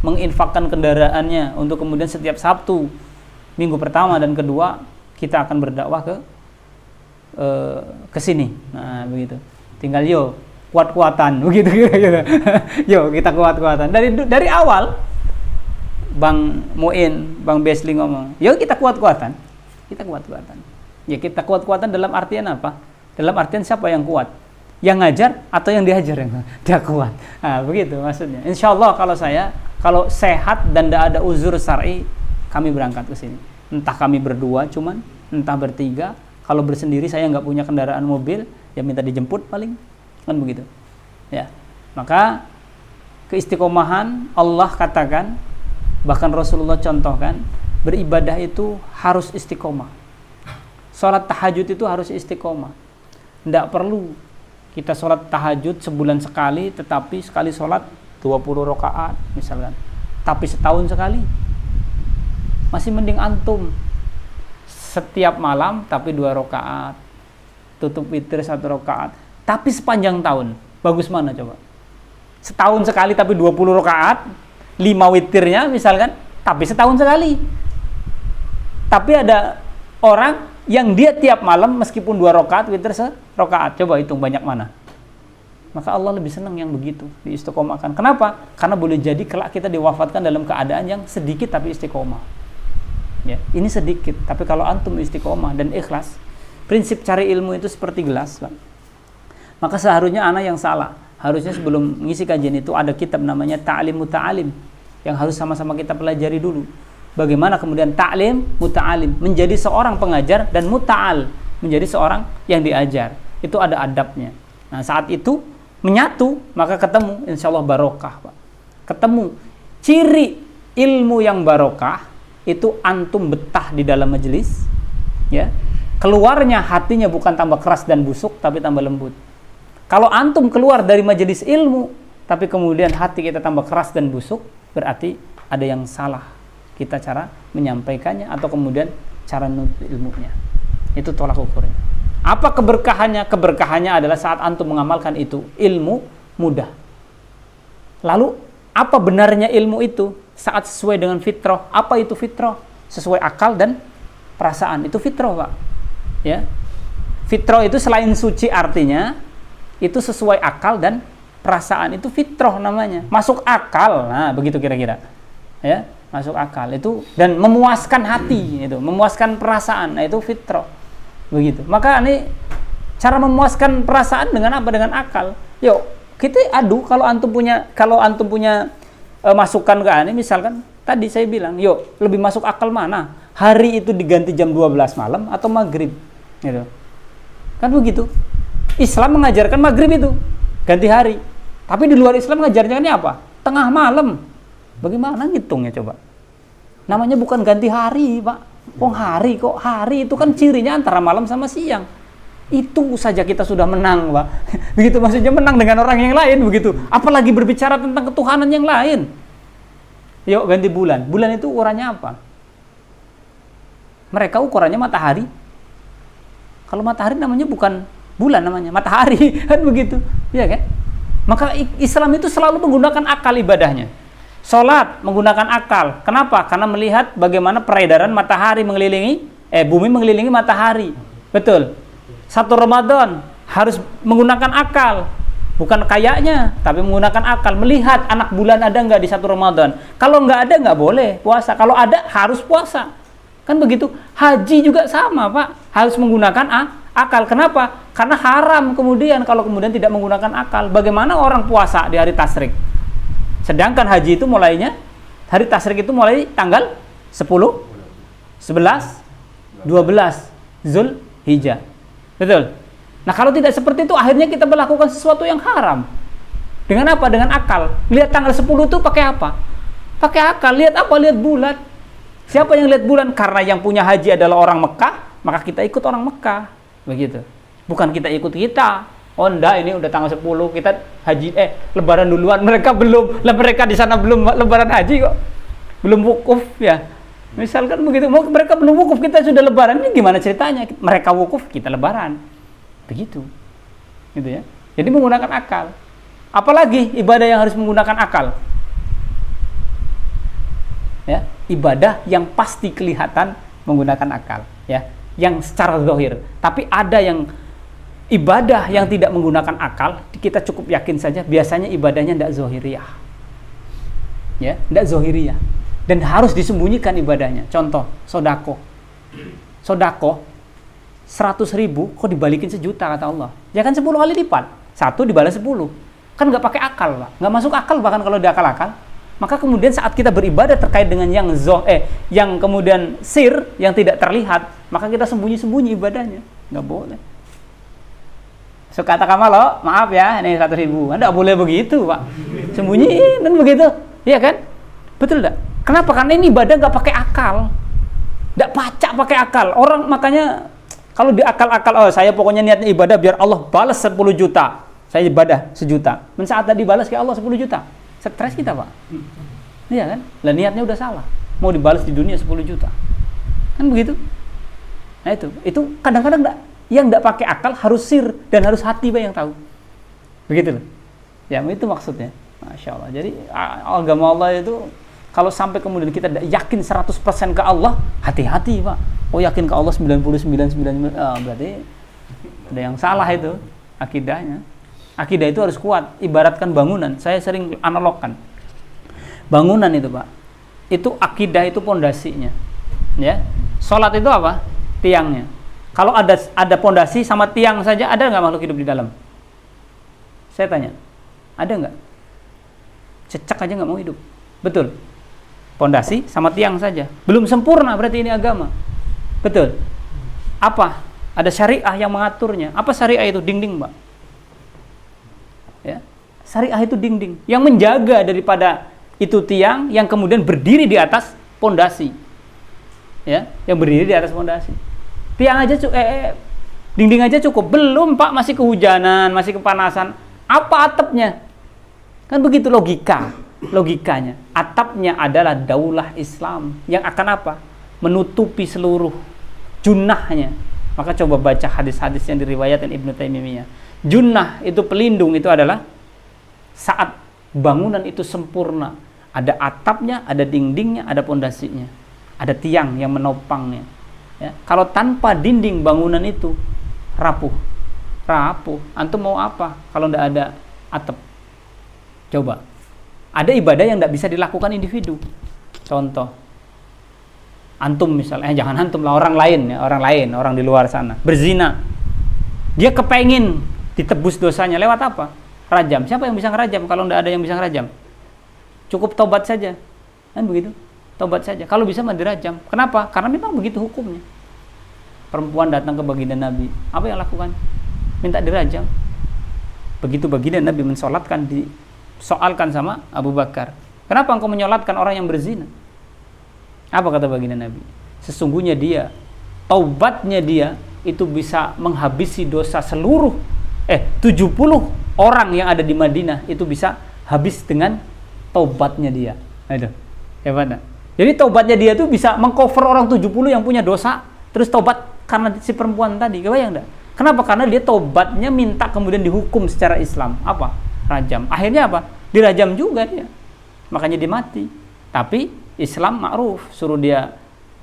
menginfakkan kendaraannya untuk kemudian setiap Sabtu, Minggu pertama dan kedua kita akan berdakwah ke sini. Nah, begitu. Tinggal kuat-kuatan begitu gitu. Kita kuat-kuatan. Dari awal Bang Muin, Bang Besli ngomong, kita kuat-kuatan. Kita kuat-kuatan. Ya, kita kuat-kuatan dalam artian apa? Dalam artian siapa yang kuat? Yang ngajar atau yang diajar yang dia kuat? Nah, begitu maksudnya. Insya Allah kalau sehat dan tidak ada uzur syar'i, kami berangkat ke sini. Entah kami berdua cuman, entah bertiga. Kalau bersendiri saya nggak punya kendaraan mobil, ya minta dijemput paling, kan begitu. Ya, maka keistiqomahan Allah katakan, bahkan Rasulullah contohkan, beribadah itu harus istiqomah. Sholat tahajud itu harus istiqomah. Tidak perlu kita sholat tahajud sebulan sekali, tetapi sekali sholat 20 rakaat misalkan. Tapi setahun sekali. Masih mending antum setiap malam tapi 2 rakaat. Tutup witir 1 rakaat. Tapi sepanjang tahun. Bagus mana coba? Setahun sekali tapi 20 rakaat, 5 witirnya misalkan, tapi setahun sekali. Tapi ada orang yang dia tiap malam meskipun 2 rakaat, witir 1 rakaat. Coba hitung banyak mana. Maka Allah lebih senang yang begitu, diistiqomahkan. Kenapa? Karena boleh jadi kelak kita diwafatkan dalam keadaan yang sedikit tapi istiqomah. Ya, ini sedikit, tapi kalau antum istiqomah dan ikhlas, prinsip cari ilmu itu seperti gelas, Pak. Maka seharusnya anak yang salah. Harusnya sebelum mengisi kajian itu ada kitab namanya Ta'lim Muta'alim yang harus sama-sama kita pelajari dulu. Bagaimana kemudian ta'lim muta'alim, menjadi seorang pengajar, dan muta'al, menjadi seorang yang diajar. Itu ada adabnya. Nah, saat itu menyatu, maka ketemu insyaallah barokah, Pak. Ketemu ciri ilmu yang barokah itu antum betah di dalam majelis, ya. Keluarnya hatinya bukan tambah keras dan busuk tapi tambah lembut. Kalau antum keluar dari majelis ilmu tapi kemudian hati kita tambah keras dan busuk, berarti ada yang salah kita cara menyampaikannya atau kemudian cara menuntut ilmunya. Itu tolak ukurnya. Apa keberkahannya? Keberkahannya adalah saat antum mengamalkan itu, ilmu mudah. Lalu apa benarnya ilmu itu? Saat sesuai dengan fitrah. Apa itu fitrah? Sesuai akal dan perasaan. Itu fitrah, Pak. Ya. Fitrah itu selain suci artinya itu sesuai akal dan perasaan. Itu fitrah namanya. Masuk akal. Nah, begitu kira-kira. Ya, masuk akal itu dan memuaskan hati itu, memuaskan perasaan. Nah, itu fitrah. Begitu. Maka ini cara memuaskan perasaan dengan apa? Dengan akal. Yuk, kita adu kalau antum punya masukan ke ini, misalkan tadi saya bilang, yuk, lebih masuk akal mana? Hari itu diganti jam 12 malam atau maghrib? Gitu. Kan begitu. Islam mengajarkan maghrib itu ganti hari. Tapi di luar Islam mengajarnya ini apa? Tengah malam. Bagaimana ngitungnya coba? Namanya bukan ganti hari, Pak. Hari kok. Hari itu kan cirinya antara malam sama siang. Itu saja kita sudah menang, Pak. Begitu maksudnya menang dengan orang yang lain begitu. Apalagi berbicara tentang ketuhanan yang lain. Yuk ganti bulan. Bulan itu ukurannya apa? Mereka ukurannya matahari. Kalau matahari namanya bukan bulan, namanya matahari, kan begitu. Iya kan? Maka Islam itu selalu menggunakan akal ibadahnya. Salat menggunakan akal. Kenapa? Karena melihat bagaimana peredaran matahari bumi mengelilingi matahari. Betul. 1 Ramadan harus menggunakan akal. Bukan kayaknya, tapi menggunakan akal. Melihat anak bulan ada nggak di 1 Ramadan. Kalau nggak ada, nggak boleh puasa. Kalau ada, harus puasa. Kan begitu. Haji juga sama, Pak. Harus menggunakan akal. Kenapa? Karena haram kemudian kalau kemudian tidak menggunakan akal. Bagaimana orang puasa di hari tasyrik? Sedangkan haji itu mulainya, hari tasyrik itu mulai tanggal 10, 11, 12 Zulhijjah. Betul? Nah, kalau tidak seperti itu, akhirnya kita melakukan sesuatu yang haram. Dengan apa? Dengan akal. Lihat tanggal 10 itu pakai apa? Pakai akal. Lihat apa? Lihat bulan. Siapa yang lihat bulan? Karena yang punya haji adalah orang Mekah, maka kita ikut orang Mekah. Begitu. Bukan kita ikut kita. Oh enggak, ini udah tanggal 10, kita haji, lebaran duluan. Mereka belum, mereka di sana belum lebaran haji kok. Belum wukuf ya. Misalkan begitu, mereka belum wukuf, kita sudah lebaran. Ini gimana ceritanya? Mereka wukuf, kita lebaran. Begitu. Gitu ya. Jadi menggunakan akal. Apalagi ibadah yang harus menggunakan akal? Ya, ibadah yang pasti kelihatan menggunakan akal, ya. Yang secara zahir. Tapi ada yang ibadah yang tidak menggunakan akal, kita cukup yakin saja biasanya ibadahnya tidak zahiriyah. Ya, tidak zahiriyah. Dan harus disembunyikan ibadahnya. Contoh, sodako. Sodako 100.000 kok dibalikin 1 juta kata Allah. Ya kan 10 kali lipat. 1 dibalas 10. Kan nggak pakai akal, Pak. Nggak masuk akal bahkan kalau diakal-akal. Maka kemudian saat kita beribadah terkait dengan yang kemudian yang tidak terlihat, maka kita sembunyi-sembunyi ibadahnya. Nggak boleh. Suka kata Kamalo, maaf ya, ini 100.000. Anda boleh begitu, Pak. Sembunyiin dan begitu. Iya kan? Betul enggak? Kenapa? Karena ini ibadah nggak pakai akal. Tidak pacak pakai akal. Orang makanya kalau di akal-akal, saya pokoknya niatnya ibadah biar Allah balas 10 juta. Saya ibadah 1 juta. Saat tadi balas ke Allah 10 juta. Stres kita, Pak. Iya kan? Lah niatnya udah salah. Mau dibalas di dunia 10 juta. Kan begitu? Nah itu kadang-kadang yang tidak pakai akal harus sir dan harus hati Pak yang tahu. Begitu loh. Ya, itu maksudnya. Masya Allah. Jadi agama Allah itu kalau sampai kemudian kita yakin 100% ke Allah, hati-hati Pak. Oh yakin ke Allah 99,99, berarti ada yang salah itu akidahnya. Akidah itu harus kuat. Ibaratkan bangunan. Saya sering analogkan. Bangunan itu Pak. Itu akidah itu pondasinya. Ya. Salat itu apa? Tiangnya. Kalau ada pondasi sama tiang saja, ada nggak makhluk hidup di dalam? Saya tanya. Ada nggak? Cecak aja nggak mau hidup. Betul. Pondasi sama tiang saja. Belum sempurna berarti ini agama. Betul. Apa? Ada syariah yang mengaturnya. Apa syariah itu? Dinding, Mbak. Ya. Syariah itu dinding yang menjaga daripada itu tiang yang kemudian berdiri di atas pondasi. Ya, yang berdiri di atas pondasi. Tiang aja dinding aja cukup. Belum, Pak, masih kehujanan, masih kepanasan. Apa atapnya? Kan begitu logikanya. Atapnya adalah daulah Islam yang akan apa? Menutupi seluruh junnahnya. Maka coba baca hadis-hadis yang diriwayatkan Ibnu Taimiyah. Junnah itu pelindung, itu adalah saat bangunan itu sempurna. Ada atapnya, ada dindingnya, ada pondasinya. Ada tiang yang menopangnya. Ya. Kalau tanpa dinding bangunan itu rapuh. Antum mau apa kalau tidak ada atap? Coba. Ada ibadah yang tidak bisa dilakukan individu. Contoh, antum misalnya, jangan antum lah, orang lain, orang di luar sana berzina. Dia kepengin ditebus dosanya lewat apa? Rajam. Siapa yang bisa ngerajam kalau tidak ada yang bisa ngerajam? Cukup tobat saja. Kan begitu? Tobat saja. Kalau bisa mah dirajam. Kenapa? Karena memang begitu hukumnya. Perempuan datang ke baginda Nabi. Apa yang lakukan? Minta dirajam. Begitu baginda Nabi mensolatkan, disoalkan sama Abu Bakar. Kenapa engkau menyolatkan orang yang berzina? Apa kata baginda Nabi? Sesungguhnya dia, taubatnya dia itu bisa menghabisi dosa seluruh 70 orang yang ada di Madinah itu bisa habis dengan taubatnya dia. Aduh, hebat. Jadi taubatnya dia itu bisa mengcover orang 70 yang punya dosa terus taubat karena si perempuan tadi. Kebayang enggak? Kenapa? Karena dia taubatnya minta kemudian dihukum secara Islam. Apa? Rajam. Akhirnya apa? Dirajam juga dia. Makanya dia mati. Tapi Islam ma'ruf, suruh dia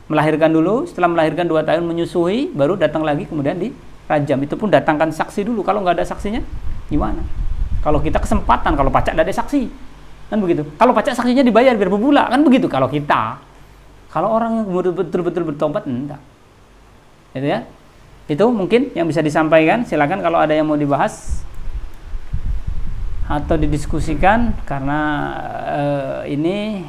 melahirkan dulu, setelah melahirkan 2 tahun menyusui, baru datang lagi kemudian dirajam. Itu pun datangkan saksi dulu. Kalau nggak ada saksinya, gimana? Kalau kita kesempatan, kalau pacak nggak ada saksi, kan begitu. Kalau pacak saksinya dibayar biar berbula, kan begitu. Kalau kita, kalau orang yang betul-betul bertobat, enggak. Itu ya. Itu mungkin yang bisa disampaikan. Silakan kalau ada yang mau dibahas atau didiskusikan, karena ini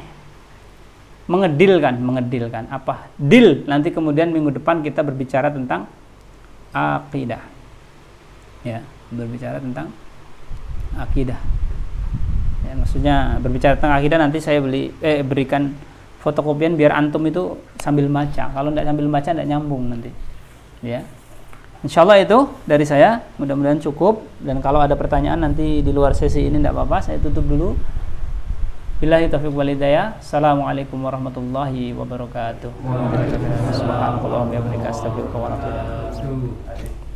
mengedilkan apa? Deal nanti kemudian minggu depan kita berbicara tentang akidah. Ya, berbicara tentang akidah. Ya, maksudnya berbicara tentang akidah nanti saya berikan fotokopian biar antum itu sambil baca. Kalau tidak sambil baca tidak nyambung nanti. Ya. Insyaallah itu dari saya, mudah-mudahan cukup, dan kalau ada pertanyaan nanti di luar sesi ini tidak apa-apa, saya tutup dulu. Billahi taufiq wal hidayah. Assalamualaikum warahmatullahi wabarakatuh. Subhanallah wa bihamdihi astaghfiruka wa atubu ilaik.